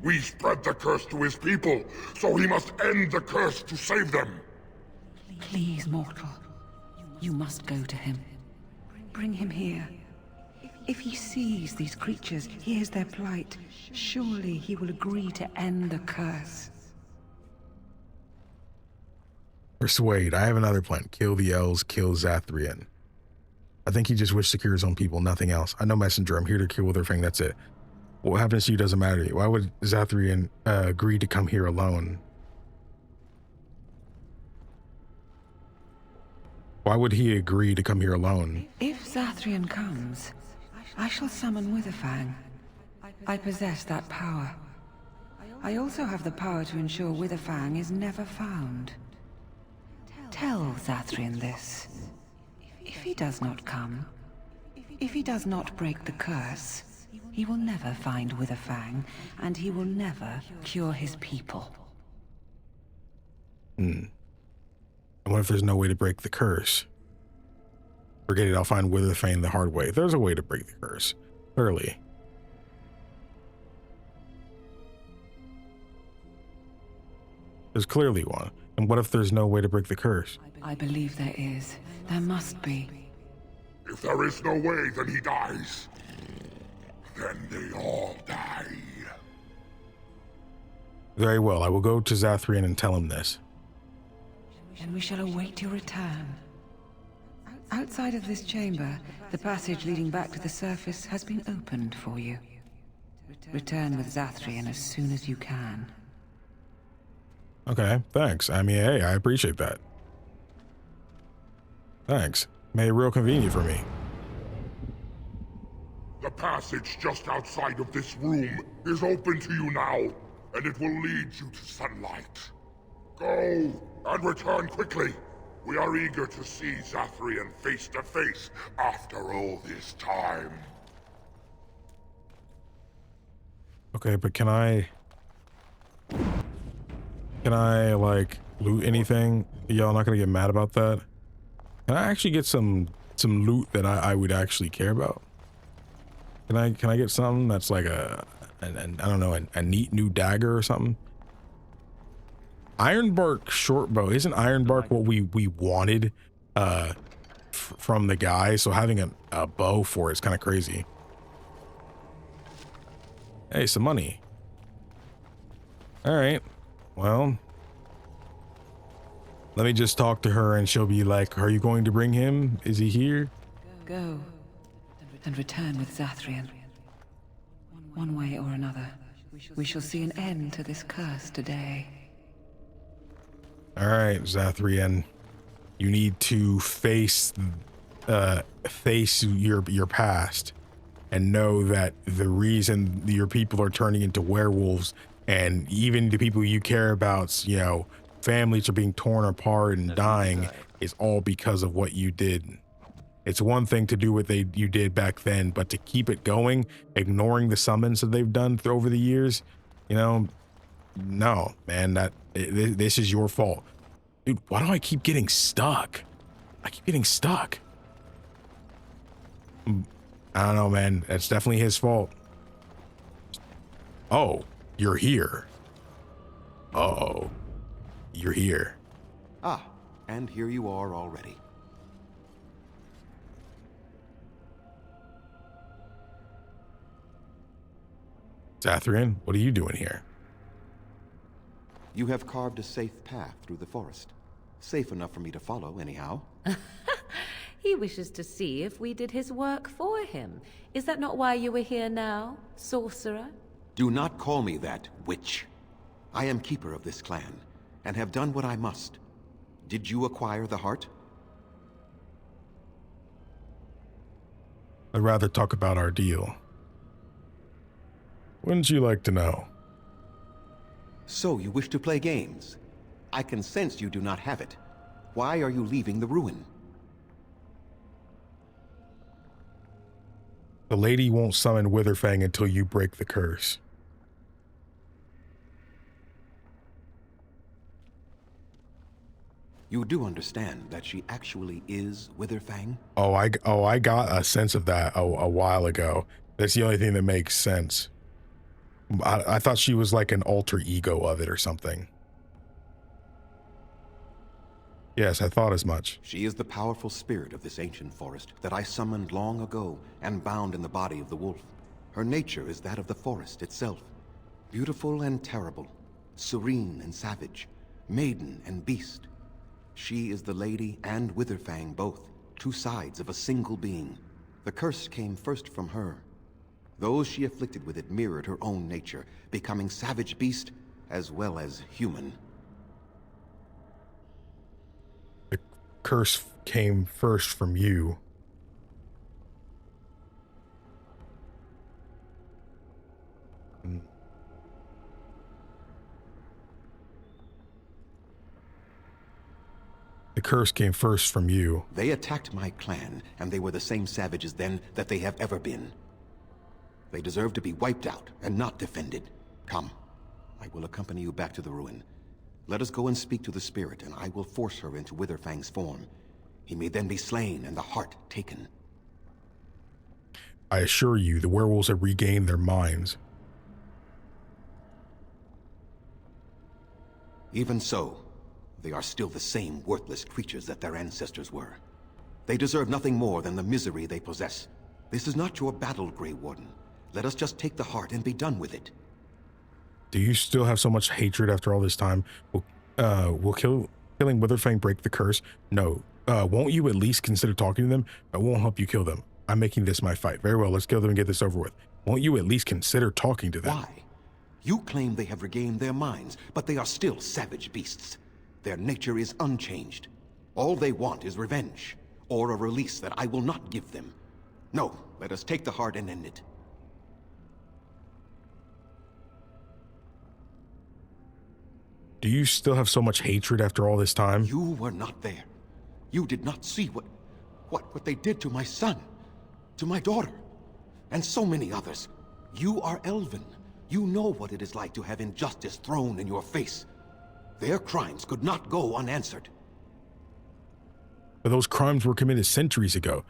We spread the curse to his people, so he must end the curse to save them. Please, mortal. You must go to him. Bring him here. If he sees these creatures, hears their plight, surely he will agree to end the curse. Persuade. I have another plan. Kill the elves, kill Zathrian. I think he just wished to cure his own people, nothing else. I know Messenger. I'm here to kill Witherfang. That's it. What happens to you doesn't matter to you. Why would Zathrian agree to come here alone? Why would he agree to come here alone? If Zathrian comes, I shall summon Witherfang. I possess that power. I also have the power to ensure Witherfang is never found. Tell Zathrian this. If he does not come, if he does not break the curse, he will never find Witherfang, and he will never cure his people. And what if there's no way to break the curse? Forget it, I'll find Witherfang the hard way. There's a way to break the curse. Clearly. There's clearly one. And what if there's no way to break the curse? I believe there is. There must be. If there is no way, then he dies. Then they all die. Very well, I will go to Zathrian and tell him this. And we shall await your return. Outside of this chamber, the passage leading back to the surface has been opened for you. Return with Zathrian as soon as you can. Okay, thanks. I mean, hey, I appreciate that. Thanks. Made it real convenient for me. The passage just outside of this room is open to you now, and it will lead you to sunlight. Go, and return quickly. We are eager to see Zathrian face to face after all this time. Okay, but can I like loot anything? Y'all not gonna get mad about that? Can I actually get some loot that I would actually care about? Can I get something that's like I don't know, a neat new dagger or something? Ironbark shortbow. Isn't Ironbark what we wanted from the guy? So having a bow for it's kind of crazy. Hey, some money. All right. Well, Let me just talk to her and she'll be like, are you going to bring him? Is he here? Go and return with Zathrian. One way or another, we shall see an end to this curse today. All right, Zathrian, you need to face your past and know that the reason your people are turning into werewolves, and even the people you care about, you know, families are being torn apart and dying, is all because of what you did. It's one thing to do what you did back then, but to keep it going, ignoring the summons that they've done over the years, you know, no, man, this is your fault. Dude, why do I keep getting stuck? I keep getting stuck. I don't know, man. That's definitely his fault. Oh, you're here. Uh-oh. You're here. Ah, and here you are already. Zathrian, what are you doing here? You have carved a safe path through the forest. Safe enough for me to follow, anyhow. He wishes to see if we did his work for him. Is that not why you were here now, sorcerer? Do not call me that, witch. I am keeper of this clan, and have done what I must. Did you acquire the heart? I'd rather talk about our deal. Wouldn't you like to know? So you wish to play games? I can sense you do not have it. Why are you leaving the ruin? The lady won't summon Witherfang until you break the curse. You do understand that she actually is Witherfang? Oh, I got a sense of that a while ago. That's the only thing that makes sense. I thought she was like an alter ego of it or something. Yes, I thought as much. She is the powerful spirit of this ancient forest that I summoned long ago and bound in the body of the wolf. Her nature is that of the forest itself. Beautiful and terrible, serene and savage, maiden and beast. She is the lady and Witherfang both, two sides of a single being. The curse came first from her. Those she afflicted with it mirrored her own nature, becoming savage beast as well as human. The curse came first from you. The curse came first from you. They attacked my clan, and they were the same savages then that they have ever been. They deserve to be wiped out and not defended. Come, I will accompany you back to the ruin. Let us go and speak to the spirit, and I will force her into Witherfang's form. He may then be slain and the heart taken. I assure you, the werewolves have regained their minds. Even so, they are still the same worthless creatures that their ancestors were. They deserve nothing more than the misery they possess. This is not your battle, Grey Warden. Let us just take the heart and be done with it. Do you still have so much hatred after all this time? Will killing Witherfang break the curse? No. Won't you at least consider talking to them? I won't help you kill them. I'm making this my fight. Very well, let's kill them and get this over with. Won't you at least consider talking to them? Why? You claim they have regained their minds, but they are still savage beasts. Their nature is unchanged. All they want is revenge, or a release that I will not give them. No, let us take the heart and end it. Do you still have so much hatred after all this time? You were not there. You did not see what they did to my son, to my daughter, and so many others. You are elven. You know what it is like to have injustice thrown in your face. Their crimes could not go unanswered. But those crimes were committed centuries ago.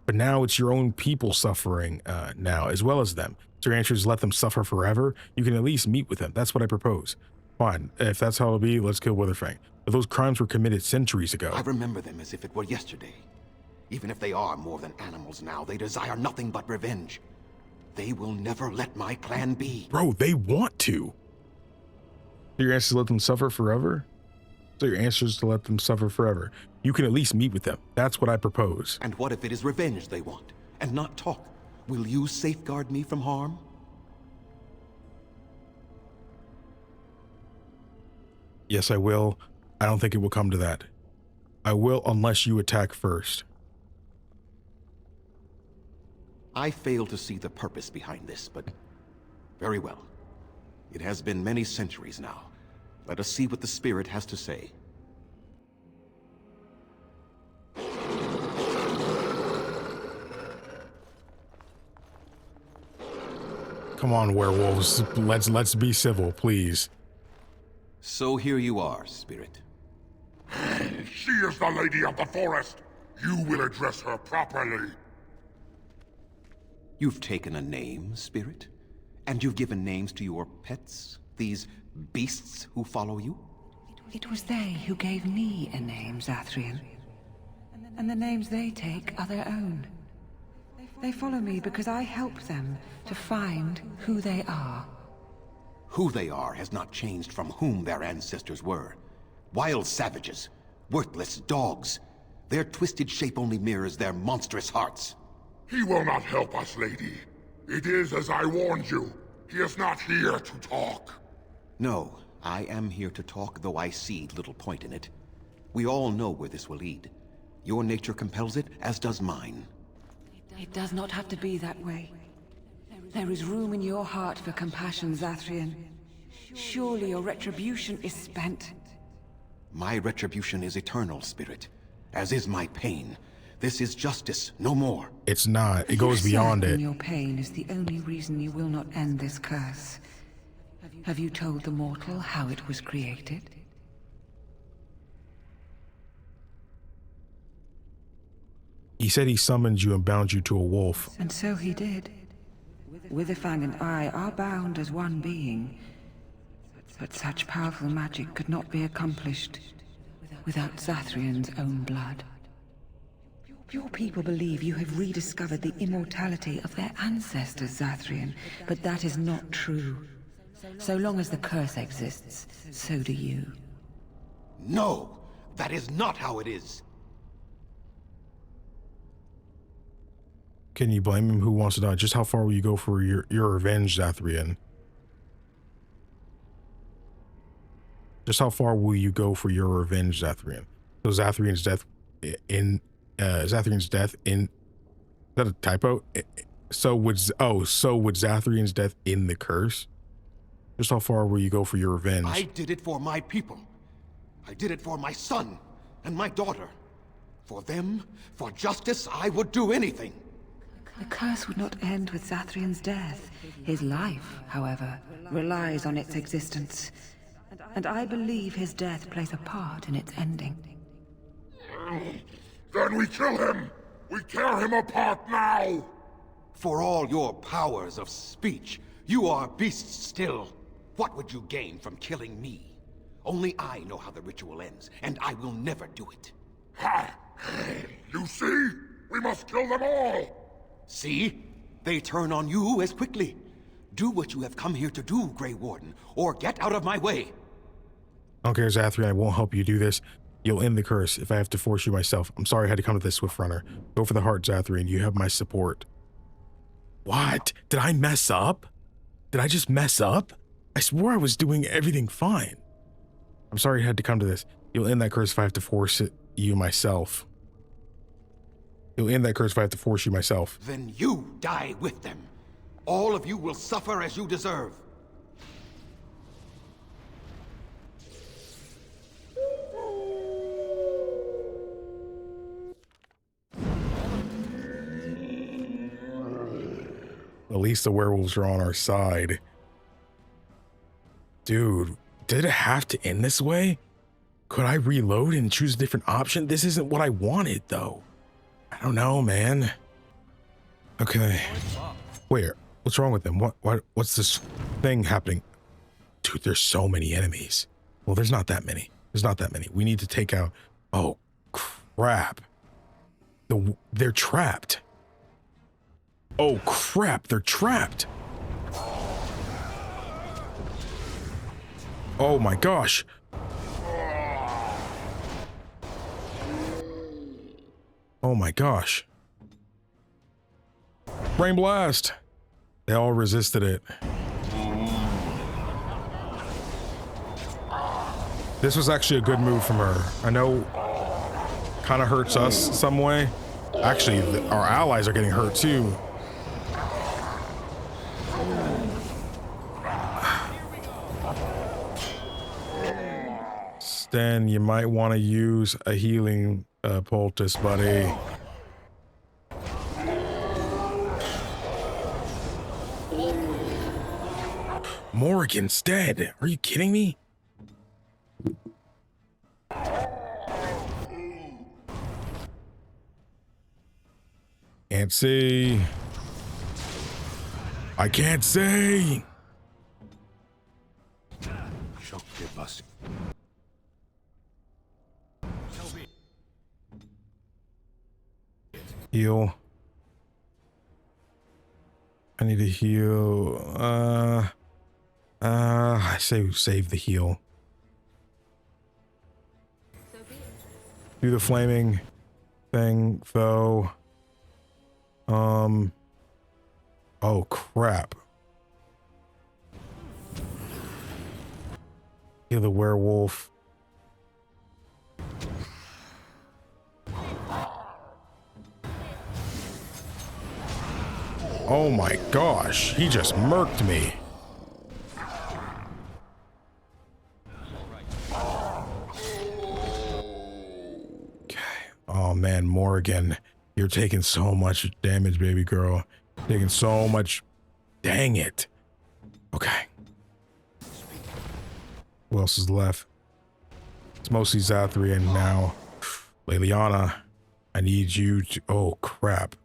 But now it's your own people suffering now, as well as them. So your answer is let them suffer forever? You can at least meet with them. That's what I propose. Fine, if that's how it'll be, let's kill Witherfang. But those crimes were committed centuries ago. I remember them as if it were yesterday. Even if they are more than animals now, they desire nothing but revenge. They will never let my clan be. Bro, they want to. Your answer is let them suffer forever? So your answer is to let them suffer forever. You can at least meet with them. That's what I propose. And what if it is revenge they want, and not talk? Will you safeguard me from harm? Yes, I will. I don't think it will come to that. I will unless you attack first. I fail to see the purpose behind this, but very well. It has been many centuries now. Let us see what the spirit has to say. Come on, werewolves. Let's be civil, please. So here you are, spirit. She is the lady of the forest. You will address her properly. You've taken a name, spirit? And you've given names to your pets? These beasts who follow you? It was they who gave me a name, Zathrian. And the names they take are their own. They follow me because I help them to find who they are. Who they are has not changed from whom their ancestors were. Wild savages, worthless dogs. Their twisted shape only mirrors their monstrous hearts. He will not help us, lady. It is as I warned you. He is not here to talk. No, I am here to talk, though I see little point in it. We all know where this will lead. Your nature compels it, as does mine. It does not have to be that way. There is room in your heart for compassion, Zathrian. Surely your retribution is spent. My retribution is eternal, spirit, as is my pain. This is justice, no more. It's not. It goes beyond it. Your pain is the only reason you will not end this curse. Have you told the mortal how it was created? He said he summoned you and bound you to a wolf. And so he did. Witherfang and I are bound as one being. But such powerful magic could not be accomplished without Zathrian's own blood. Your people believe you have rediscovered the immortality of their ancestors, Zathrian, but that is not true. So long as the curse exists, so do you. No! That is not how it is! Can you blame him? Who wants to die? Just how far will you go for your revenge, Zathrian? Just how far will you go for your revenge, Zathrian? So Zathrian's death in is that a typo? So would Zathrian's death in the curse? Just how far will you go for your revenge? I did it for my people. I did it for my son and my daughter. For them, for justice, I would do anything. The curse would not end with Zathrian's death. His life, however, relies on its existence. And I believe his death plays a part in its ending. Then we kill him! We tear him apart now! For all your powers of speech, you are beasts still. What would you gain from killing me? Only I know how the ritual ends, and I will never do it. Ha! You see? We must kill them all! See? They turn on you as quickly. Do what you have come here to do, Grey Warden, or get out of my way. Okay, Zathrian, I won't help you do this. You'll end the curse if I have to force you myself. I'm sorry I had to come to this, Swift Runner. Go for the heart, Zathrian. You have my support. What? Did I mess up? Did I just mess up? I swore I was doing everything fine. I'm sorry I had to come to this. You'll end that curse if I have to force you myself. You'll end that curse if I have to force you myself. Then you die with them. All of you will suffer as you deserve. At least the werewolves are on our side. Dude, did it have to end this way? Could I reload and choose a different option? This isn't what I wanted, though. I don't know, man. Okay. Where? What's wrong with them? What's this thing happening? Dude, there's so many enemies. Well, there's not that many. There's not that many. We need to take out... Oh, crap. They're trapped. Oh, crap. They're trapped. Oh, my gosh. Oh my gosh. Brain blast. They all resisted it. This was actually a good move from her. I know kind of hurts us some way. Actually, our allies are getting hurt too. Stan, you might want to use a healing poultice, buddy. Morrigan's dead. Are you kidding me? Can't see. I can't see. Heal. I need to heal. I say save the heal. Do the flaming thing though. Oh crap. Heal the werewolf. Oh my gosh, he just murked me. Okay. Oh man, Morrigan, you're taking so much damage, baby girl. Taking so much. Dang it. Okay. Who else is left? It's mostly Zathrian now. Leliana, I need you to. Oh crap.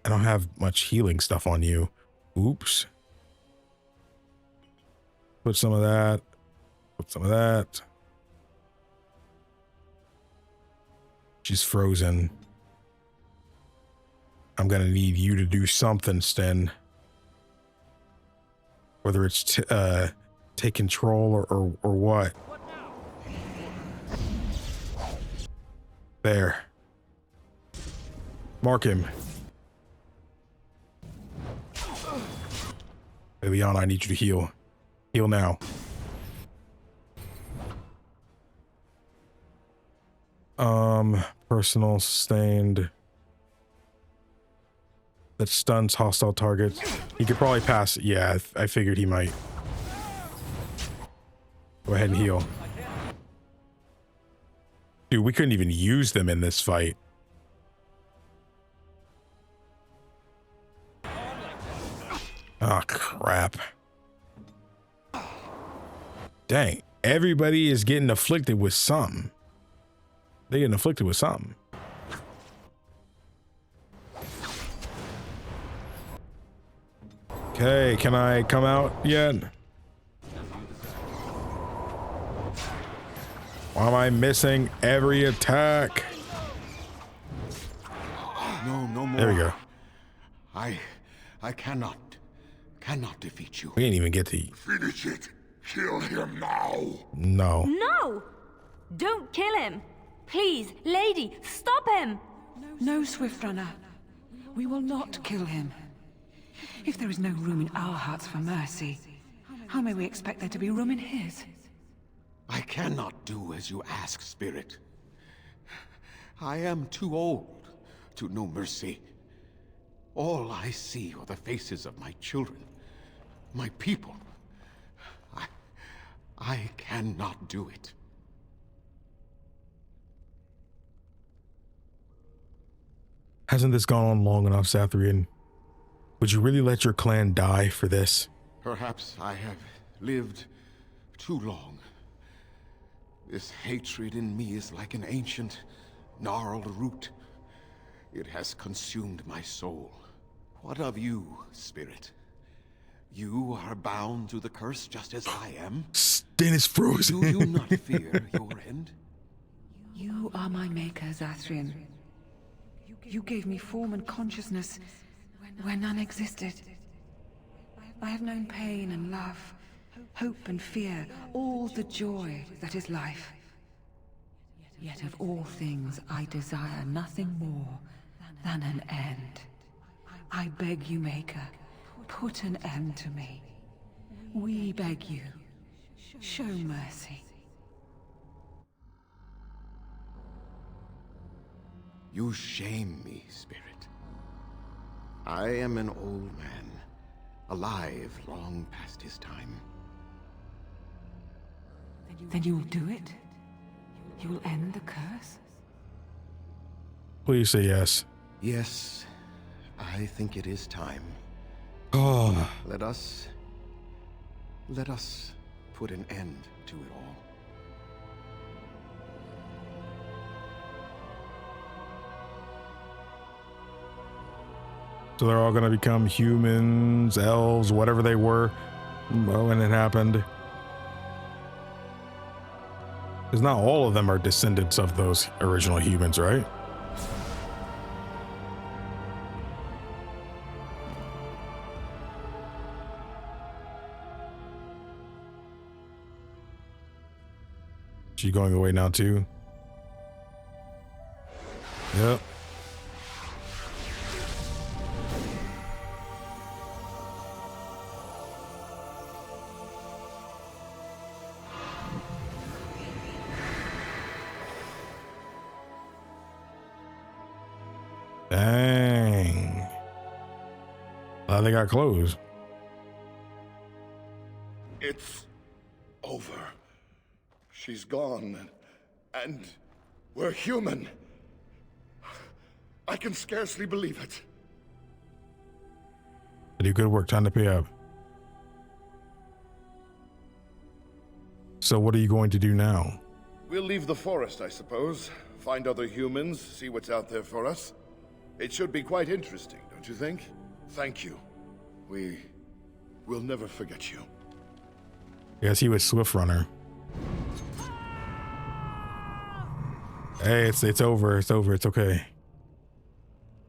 I don't have much healing stuff on you. Oops. Put some of that. Put some of that. She's frozen. I'm gonna need you to do something, Sten. Whether it's take control or what. There. Mark him. Hey, Liana, I need you to heal. Heal now. Personal sustained. That stuns hostile targets. He could probably pass. Yeah, I figured he might. Go ahead and heal. Dude, we couldn't even use them in this fight. Oh, crap. Dang. Everybody is getting afflicted with something. They're getting afflicted with something. Okay, can I come out yet? Why am I missing every attack? No more. There we go. I cannot defeat you. We didn't even get to... Finish it. Kill him now. No. No! Don't kill him! Please, lady, stop him! No, Swift Runner. We will not kill him. If there is no room in our hearts for mercy, how may we expect there to be room in his? I cannot do as you ask, Spirit. I am too old to know mercy. All I see are the faces of my children, my people. I cannot do it. Hasn't this gone on long enough, Zathrian? Would you really let your clan die for this? Perhaps I have lived too long. This hatred in me is like an ancient, gnarled root. It has consumed my soul. What of you, Spirit? You are bound to the curse just as I am. Stan is frozen. Do you not fear your end? You are my maker, Zathrian. You gave me form and consciousness where none existed. I have known pain and love, hope and fear, all the joy that is life. Yet of all things I desire nothing more than an end. I beg you, Maker, put an end to me. We beg you, show mercy. You shame me, Spirit. I am an old man, alive long past his time. Then you'll do it? You'll end the curse? Please say yes. Yes, I think it is time. Oh, Let us put an end to it all. so they're all gonna become humans, elves, whatever they were when it happened. Because not all of them are descendants of those original humans, right? She going away now too? Yep. Dang. They got closed. It's over. She's gone, and we're human. I can scarcely believe it. They do good work. Time to pay up. So what are you going to do now? We'll leave the forest, I suppose. Find other humans, see what's out there for us. It should be quite interesting, don't you think? Thank you. We'll never forget you. Yes, he was Swift Runner. Hey, it's over. It's over. It's okay.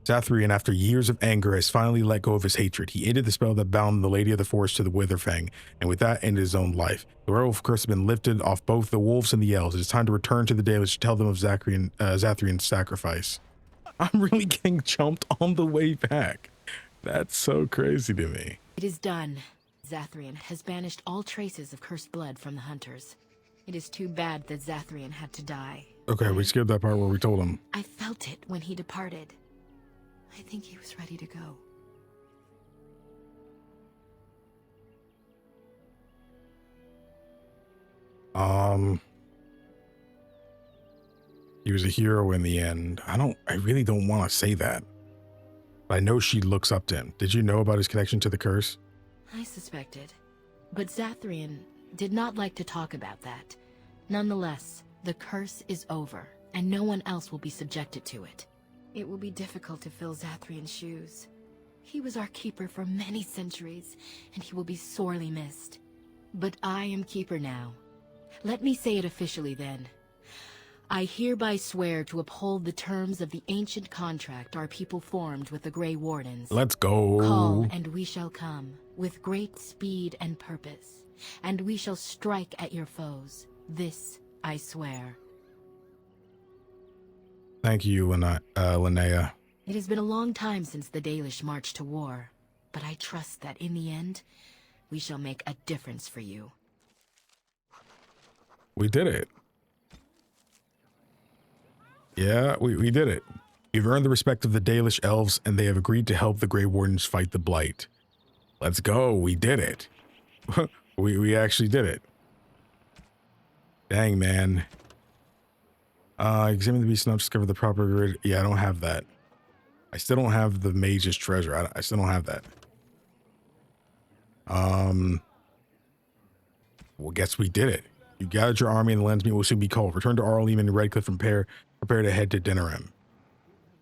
Zathrian, after years of anger, has finally let go of his hatred. He ended the spell that bound the Lady of the Forest to the Witherfang, and with that ended his own life. The werewolf curse has been lifted off both the wolves and the elves. It is time to return to the Dalish to tell them of Zathrian's sacrifice. I'm really getting jumped on the way back. That's so crazy to me. It is done. Zathrian has banished all traces of cursed blood from the hunters. It is too bad that Zathrian had to die. Okay, we skipped that part where we told him. I felt it when he departed. I think he was ready to go. He was a hero in the end. I really don't want to say that. But I know she looks up to him. Did you know about his connection to the curse? I suspected. But Zathrian did not like to talk about that. Nonetheless, the curse is over, and no one else will be subjected to it. It will be difficult to fill Zathrian's shoes. He was our keeper for many centuries, and he will be sorely missed. But I am keeper now. Let me say it officially then. I hereby swear to uphold the terms of the ancient contract our people formed with the Grey Wardens. Let's go. Call, and we shall come, with great speed and purpose, and we shall strike at your foes. This I swear. Thank you, Linnea. It has been a long time since the Dalish marched to war, but I trust that in the end, we shall make a difference for you. We did it. Yeah, we did it. You've earned the respect of the Dalish elves, and they have agreed to help the Grey Wardens fight the Blight. Let's go. We did it. we actually did it. Dang, man. Examine the beast and discover the proper grid. Yeah, I don't have that. I still don't have the mage's treasure. I still don't have that. Well, guess we did it. You gathered your army and the lensmeet will soon be called. Return to Arleem and Redcliffe and prepare to head to Dinnerham.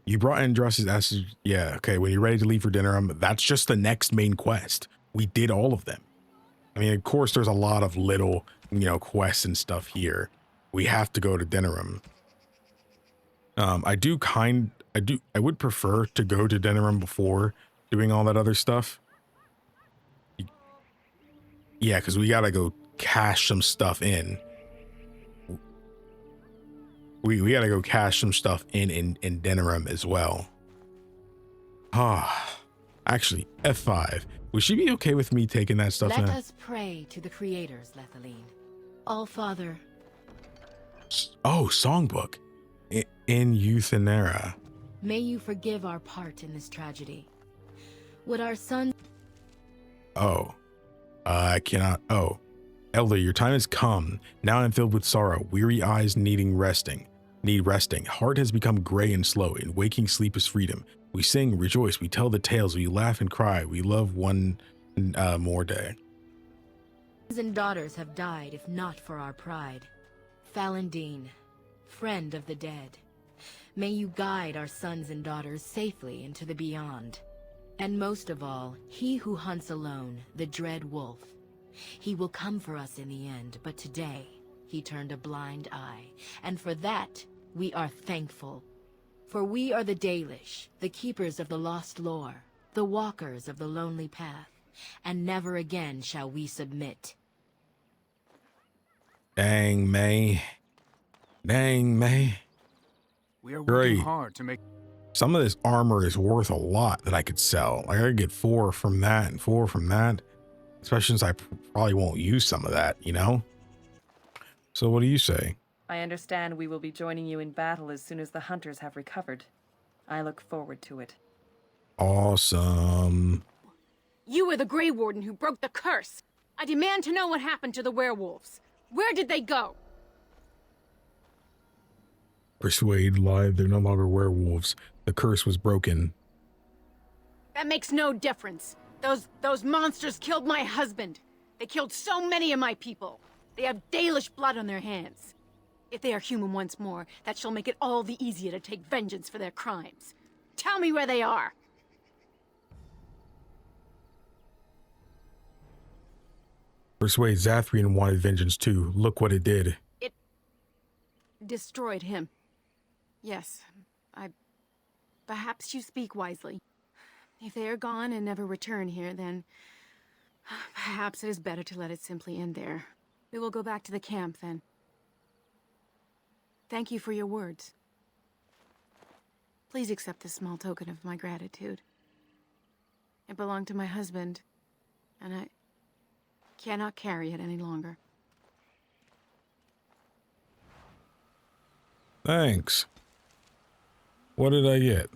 You brought in Dross's asses. Yeah, okay. When you're ready to leave for Dinnerham, that's just the next main quest. We did all of them. I mean, of course, there's a lot of little, quests and stuff here. We have to go to Dinnerham. I would prefer to go to Dinnerham before doing all that other stuff. Yeah, because we gotta go cash some stuff in. we gotta go cash some stuff in Denerim as well. Actually, F5. Would she be okay with me taking that stuff Let now? us pray to the creators, Lethaline. All Father. Oh, songbook. In Euthenera. May you forgive our part in this tragedy. Would our son... Oh. I cannot. Oh. Elder, your time has come. Now I'm filled with sorrow. Weary eyes need resting. Heart has become gray and slow. In waking sleep is freedom. We sing, rejoice, we tell the tales, we laugh and cry. We love one more day. Sons and daughters have died, if not for our pride. Falendine, friend of the dead, may you guide our sons and daughters safely into the beyond. And most of all, he who hunts alone, the dread wolf. He will come for us in the end, but today he turned a blind eye, and for that we are thankful. For we are the Dalish, the keepers of the lost lore, the walkers of the lonely path, and never again shall we submit. Dang, May. We are Great. working hard to make... Some of this armor is worth a lot that I could sell. Like I could get 4 from that and 4 from that. Especially since I probably won't use some of that, you know? So what do you say? I understand we will be joining you in battle as soon as the hunters have recovered. I look forward to it. Awesome. You were the Grey Warden who broke the curse. I demand to know what happened to the werewolves. Where did they go? Persuade, lied, they're no longer werewolves. The curse was broken. That makes no difference. Those monsters killed my husband. They killed so many of my people. They have Dalish blood on their hands. If they are human once more, that shall make it all the easier to take vengeance for their crimes. Tell me where they are. Persuade, Zathrian wanted vengeance too. Look what it did. It destroyed him. Yes, perhaps you speak wisely. If they are gone and never return here, then perhaps it is better to let it simply end there. We will go back to the camp then. Thank you for your words. Please accept this small token of my gratitude. It belonged to my husband, and I cannot carry it any longer. Thanks. What did I get?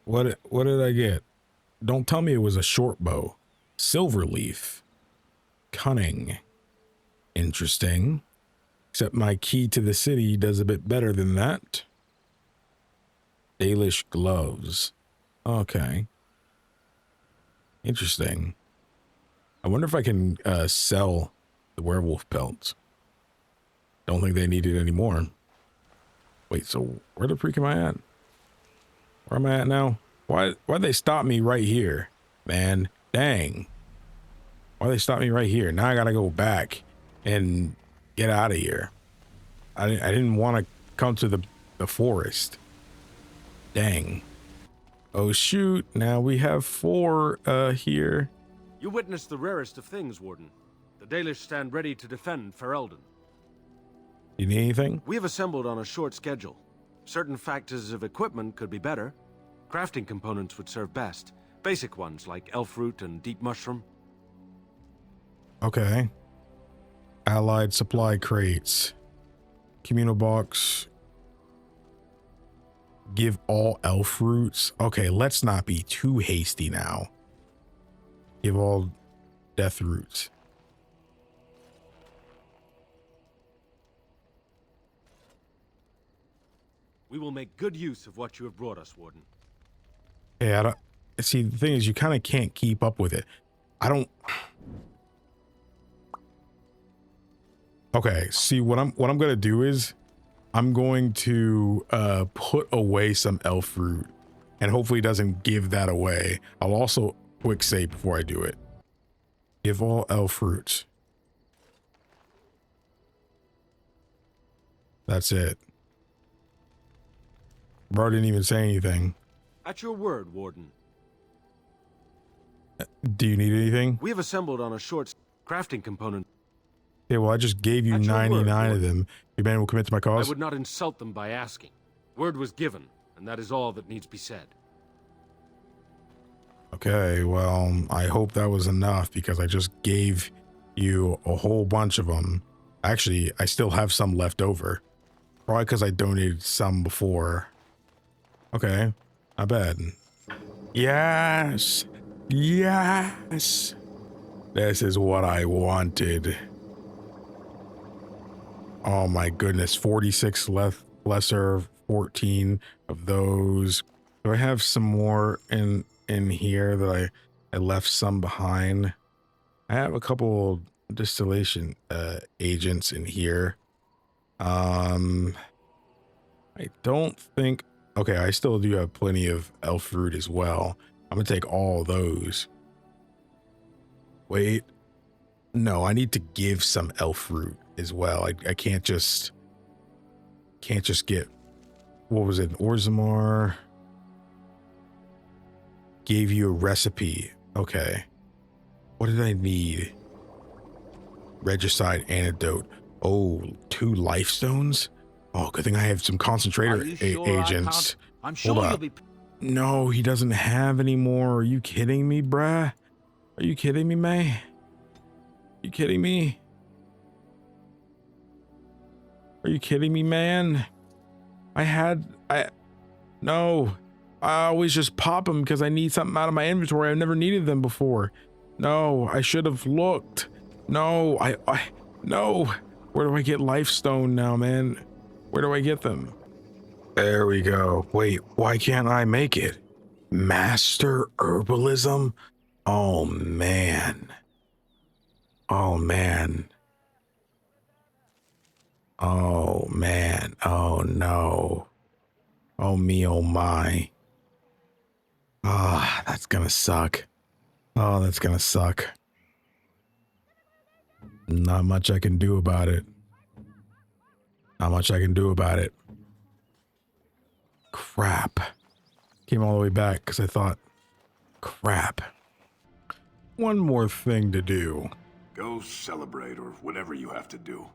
What did I get? Don't tell me it was a short bow. Silver leaf. Cunning. Interesting. Except my key to the city does a bit better than that. Dalish gloves. Okay. Interesting. I wonder if I can sell the werewolf pelts. Don't think they need it anymore. Wait, so where the freak am I at? Where am I at now? Why'd they stop me right here? Man, dang. Why'd they stop me right here? Now I gotta go back and get out of here. I didn't want to come to the forest. Dang. Oh shoot, now we have 4 here. You witnessed the rarest of things, Warden. The Dalish stand ready to defend Ferelden. You need anything? We have assembled on a short schedule. Certain factors of equipment could be better. Crafting components would serve best. Basic ones like elf root and deep mushroom. Okay. Allied supply crates. Communal box. Give all elf roots. Okay, let's not be too hasty now. Give all death roots. We will make good use of what you have brought us, Warden. Yeah, I don't see. The thing is, you kind of can't keep up with it. I don't. Okay, see what I'm gonna do is I'm going to put away some elf root, and hopefully it doesn't give that away. I'll also quick save before I do it. Give all elf roots. That's it. Bro didn't even say anything. At your word, Warden. Do you need anything? We have assembled on a short crafting component. Okay, well, I just gave you 99 of them. Your man will commit to my I cause? would not insult them by asking. Word was given, and that is all that needs be said. Okay, well, I hope that was enough because I just gave you a whole bunch of them. Actually, I still have some left over. Probably because I donated some before. Okay, not bad. Yes! Yes! This is what I wanted. Oh my goodness, 46 lesser, 14 of those. Do I have some more in here that I left some behind? I have a couple distillation agents in here. I don't think, okay, I still do have plenty of elf fruit as well. I'm gonna take all those. Wait, no, I need to give some elf fruit as well. I can't just get, what was it, Orzammar gave you a recipe. Okay, what did I need? Regicide antidote. Oh, 2 life stones. Oh, good thing I have some concentrator agents. I'm sure Hold you'll up. be. No, he doesn't have any more. Are you kidding me, bruh? Are you kidding me, May? You kidding me? Are you kidding me, man? No. I always just pop them because I need something out of my inventory. I've never needed them before. No, I should have looked. No, no. Where do I get lifestone now, man? Where do I get them? There we go. Wait, why can't I make it? Master herbalism? Oh, man. Oh, man. Oh, man. Oh, no. Oh, me, oh, my. Ah, that's gonna suck. Oh, that's gonna suck. Not much I can do about it. Not much I can do about it. Crap. Came all the way back because I thought, crap. One more thing to do. Go celebrate or whatever you have to do.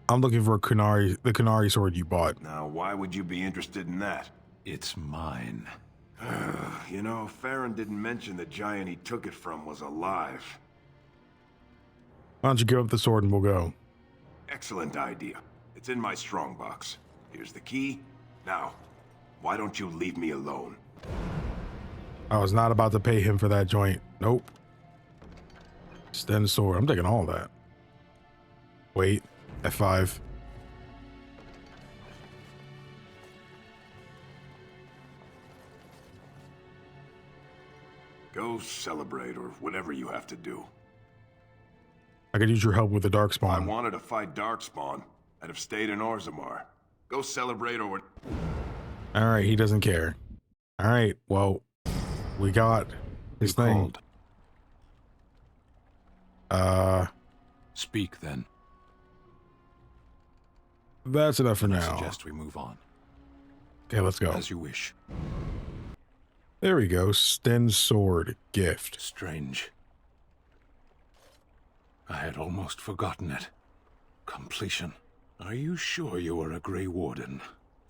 I'm looking for the Kunari sword you bought. Now, why would you be interested in that? It's mine. You know, Farron didn't mention the giant he took it from was alive. Why don't you give up the sword and we'll go? Excellent idea. It's in my strongbox. Here's the key. Now, why don't you leave me alone? I was not about to pay him for that joint. Nope. Stand sword. I'm taking all that. Wait. F5. Go celebrate or whatever you have to do. I could use your help with the If I Darkspawn. wanted to fight Darkspawn, I'd have stayed in Orzammar. Go celebrate or what? All right, he doesn't care. All right, well, we got his thing. Speak then. That's enough for I now. suggest we move on. Okay, let's go. As you wish. There we go. Sten sword gift. Strange. I had almost forgotten it. Completion. Are you sure you are a Grey Warden?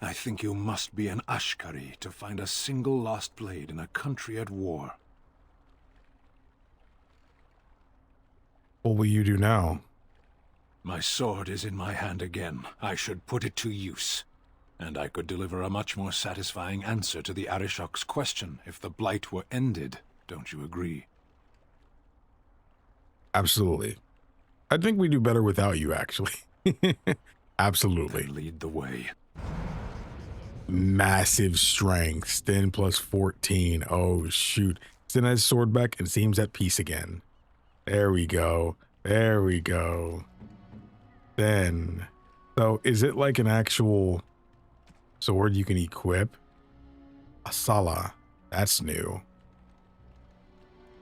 I think you must be an Ashkari to find a single lost blade in a country at war. What will you do now? My sword is in my hand again. I should put it to use. And I could deliver a much more satisfying answer to the Arishok's question if the blight were ended. Don't you agree? Absolutely. I think we do better without you, actually. Absolutely. Then lead the way. Massive strength. Sten plus 14. Oh, shoot. Sten has sword back and seems at peace again. There we go. There we go. Then, so is it like an actual sword you can equip? Asala. That's new.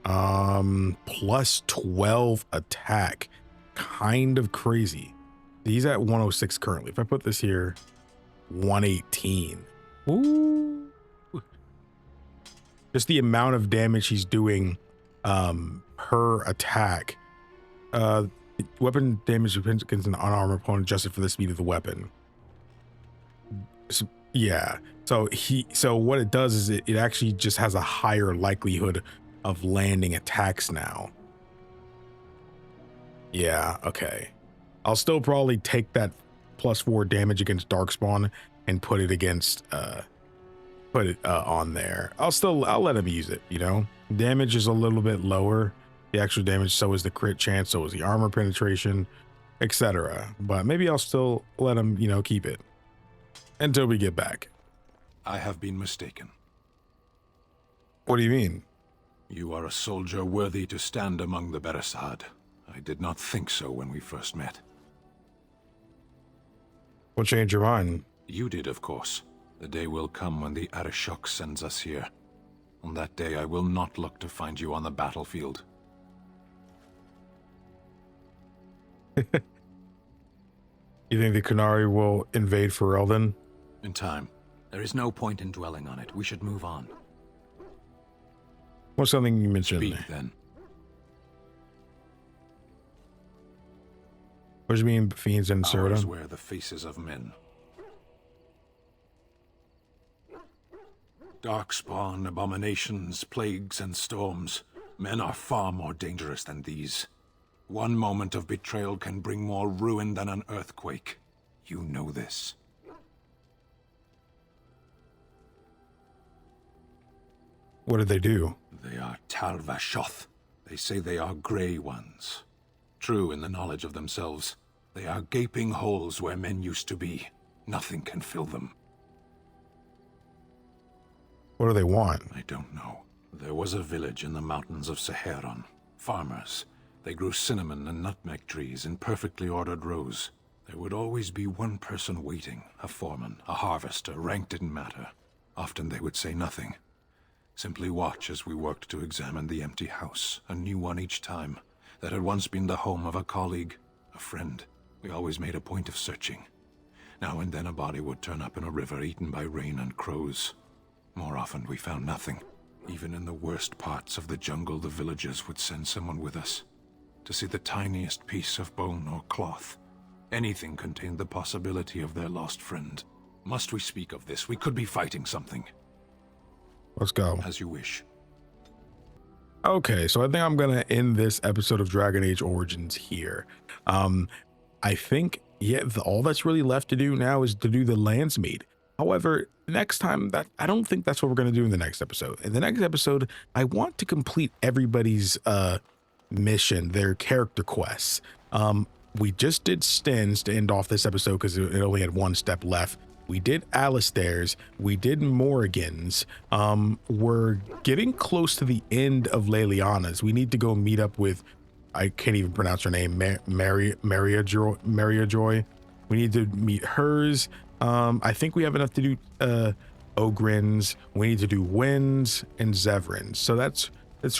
Plus 12 attack. Kind of crazy. He's at 106 currently. If I put this here, 118. Ooh. Just the amount of damage he's doing per attack. Weapon damage against an unarmed opponent adjusted for the speed of the weapon. So, yeah. So what it does is it actually just has a higher likelihood of landing attacks now. Yeah, okay. I'll still probably take that +4 damage against Darkspawn and put it against on there. I'll let him use it, you know. Damage is a little bit lower, the actual damage, so is the crit chance, so is the armor penetration, etc. But maybe I'll still let him, you know, keep it until we get back. I have been mistaken. What do you mean? You are a soldier worthy to stand among the Beresad. I did not think so when we first met. What changed your mind? You did, of course. The day will come when the Arishok sends us here. On that day, I will not look to find you on the battlefield. You think the Qunari will invade Ferelden? In time. There is no point in dwelling on it. We should move on. What's something you mentioned? Speak, then. What do you mean, fiends and Ours Ferelden? wear the faces of men. Darkspawn, abominations, plagues, and storms. Men are far more dangerous than these. One moment of betrayal can bring more ruin than an earthquake. You know this. What did they do? They are Talvashoth. They say they are Grey Ones. True in the knowledge of themselves. They are gaping holes where men used to be. Nothing can fill them. What do they want? I don't know. There was a village in the mountains of Seheron. Farmers. They grew cinnamon and nutmeg trees in perfectly ordered rows. There would always be one person waiting, a foreman, a harvester, rank didn't matter. Often they would say nothing. Simply watch as we worked to examine the empty house, a new one each time, that had once been the home of a colleague, a friend. We always made a point of searching. Now and then a body would turn up in a river eaten by rain and crows. More often we found nothing. Even in the worst parts of the jungle, the villagers would send someone with us to see the tiniest piece of bone or cloth. Anything contained the possibility of their lost friend. Must we speak of this? We could be fighting something. Let's go. As you wish. Okay, so I think I'm gonna end this episode of Dragon Age Origins here. I think, yeah, all that's really left to do now is to do the Landsmeet. However, next time, I don't think that's what we're gonna do in the next episode. In the next episode, I want to complete everybody's mission, their character quests. We just did Sten's to end off this episode because it only had one step left. We did Alistair's, we did Morrigan's. We're getting close to the end of Leliana's. We need to go meet up with, I can't even pronounce her name, Maria Joy. We need to meet hers. I think we have enough to do Ogren's. We need to do Wynn's and Zevran's. So that's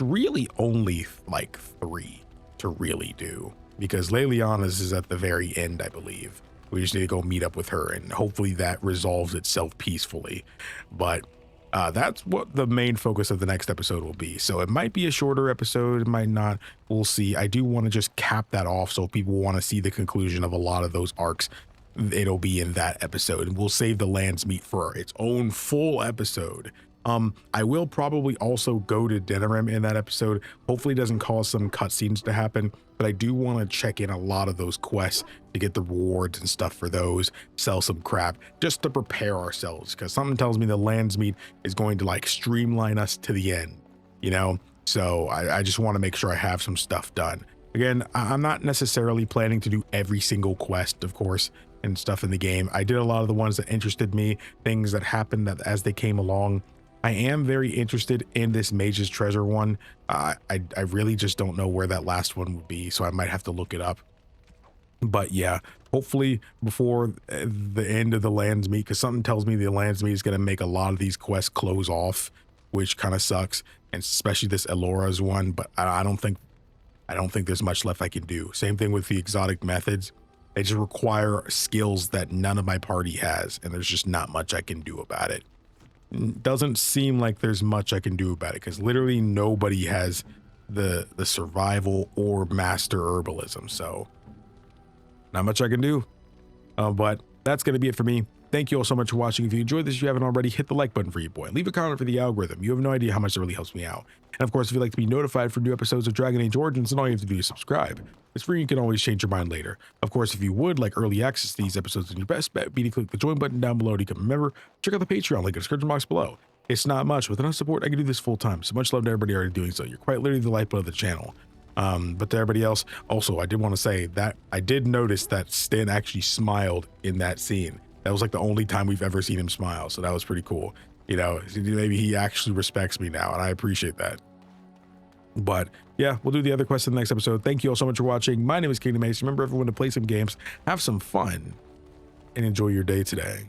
really only like 3 to really do, because Leliana's is at the very end, I believe. We just need to go meet up with her, and hopefully that resolves itself peacefully. But that's what the main focus of the next episode will be. So it might be a shorter episode, it might not. We'll see. I do want to just cap that off, so if people want to see the conclusion of a lot of those arcs, it'll be in that episode. And we'll save the Landsmeet for its own full episode. I will probably also go to Denerim in that episode. Hopefully it doesn't cause some cutscenes to happen, but I do want to check in a lot of those quests to get the rewards and stuff for those, sell some crap, just to prepare ourselves, because something tells me the Landsmeet is going to like streamline us to the end, you know? So I just want to make sure I have some stuff done. Again, I'm not necessarily planning to do every single quest, of course, and stuff in the game. I did a lot of the ones that interested me, things that happened that as they came along. I am very interested in this Mage's Treasure one. I really just don't know where that last one would be, so I might have to look it up. But yeah, hopefully before the end of the Landsmeet, because something tells me the Landsmeet is going to make a lot of these quests close off, which kind of sucks, and especially this Elora's one. But I don't think there's much left I can do. Same thing with the exotic methods. They just require skills that none of my party has, and there's just not much I can do about it. Doesn't seem like there's much I can do about it, because literally nobody has the survival or master herbalism. So not much I can do, but that's going to be it for me. Thank you all so much for watching. If you enjoyed this, if you haven't already, hit the like button for your boy. Leave a comment for the algorithm. You have no idea how much it really helps me out. And of course, if you'd like to be notified for new episodes of Dragon Age Origins, then all you have to do is subscribe. It's free, you can always change your mind later. Of course, if you would like early access to these episodes, then your best bet would be to click the join button down below to become a member. Check out the Patreon link in the description box below. It's not much. With enough support, I can do this full time. So much love to everybody already doing so. You're quite literally the lifeblood of the channel. But to everybody else, also, I did want to say that I did notice that Stan actually smiled in that scene. That was like the only time we've ever seen him smile. So that was pretty cool. You know, maybe he actually respects me now, and I appreciate that. But yeah, we'll do the other quest in the next episode. Thank you all so much for watching. My name is KingdomAce. Remember, everyone, to play some games, have some fun, and enjoy your day today.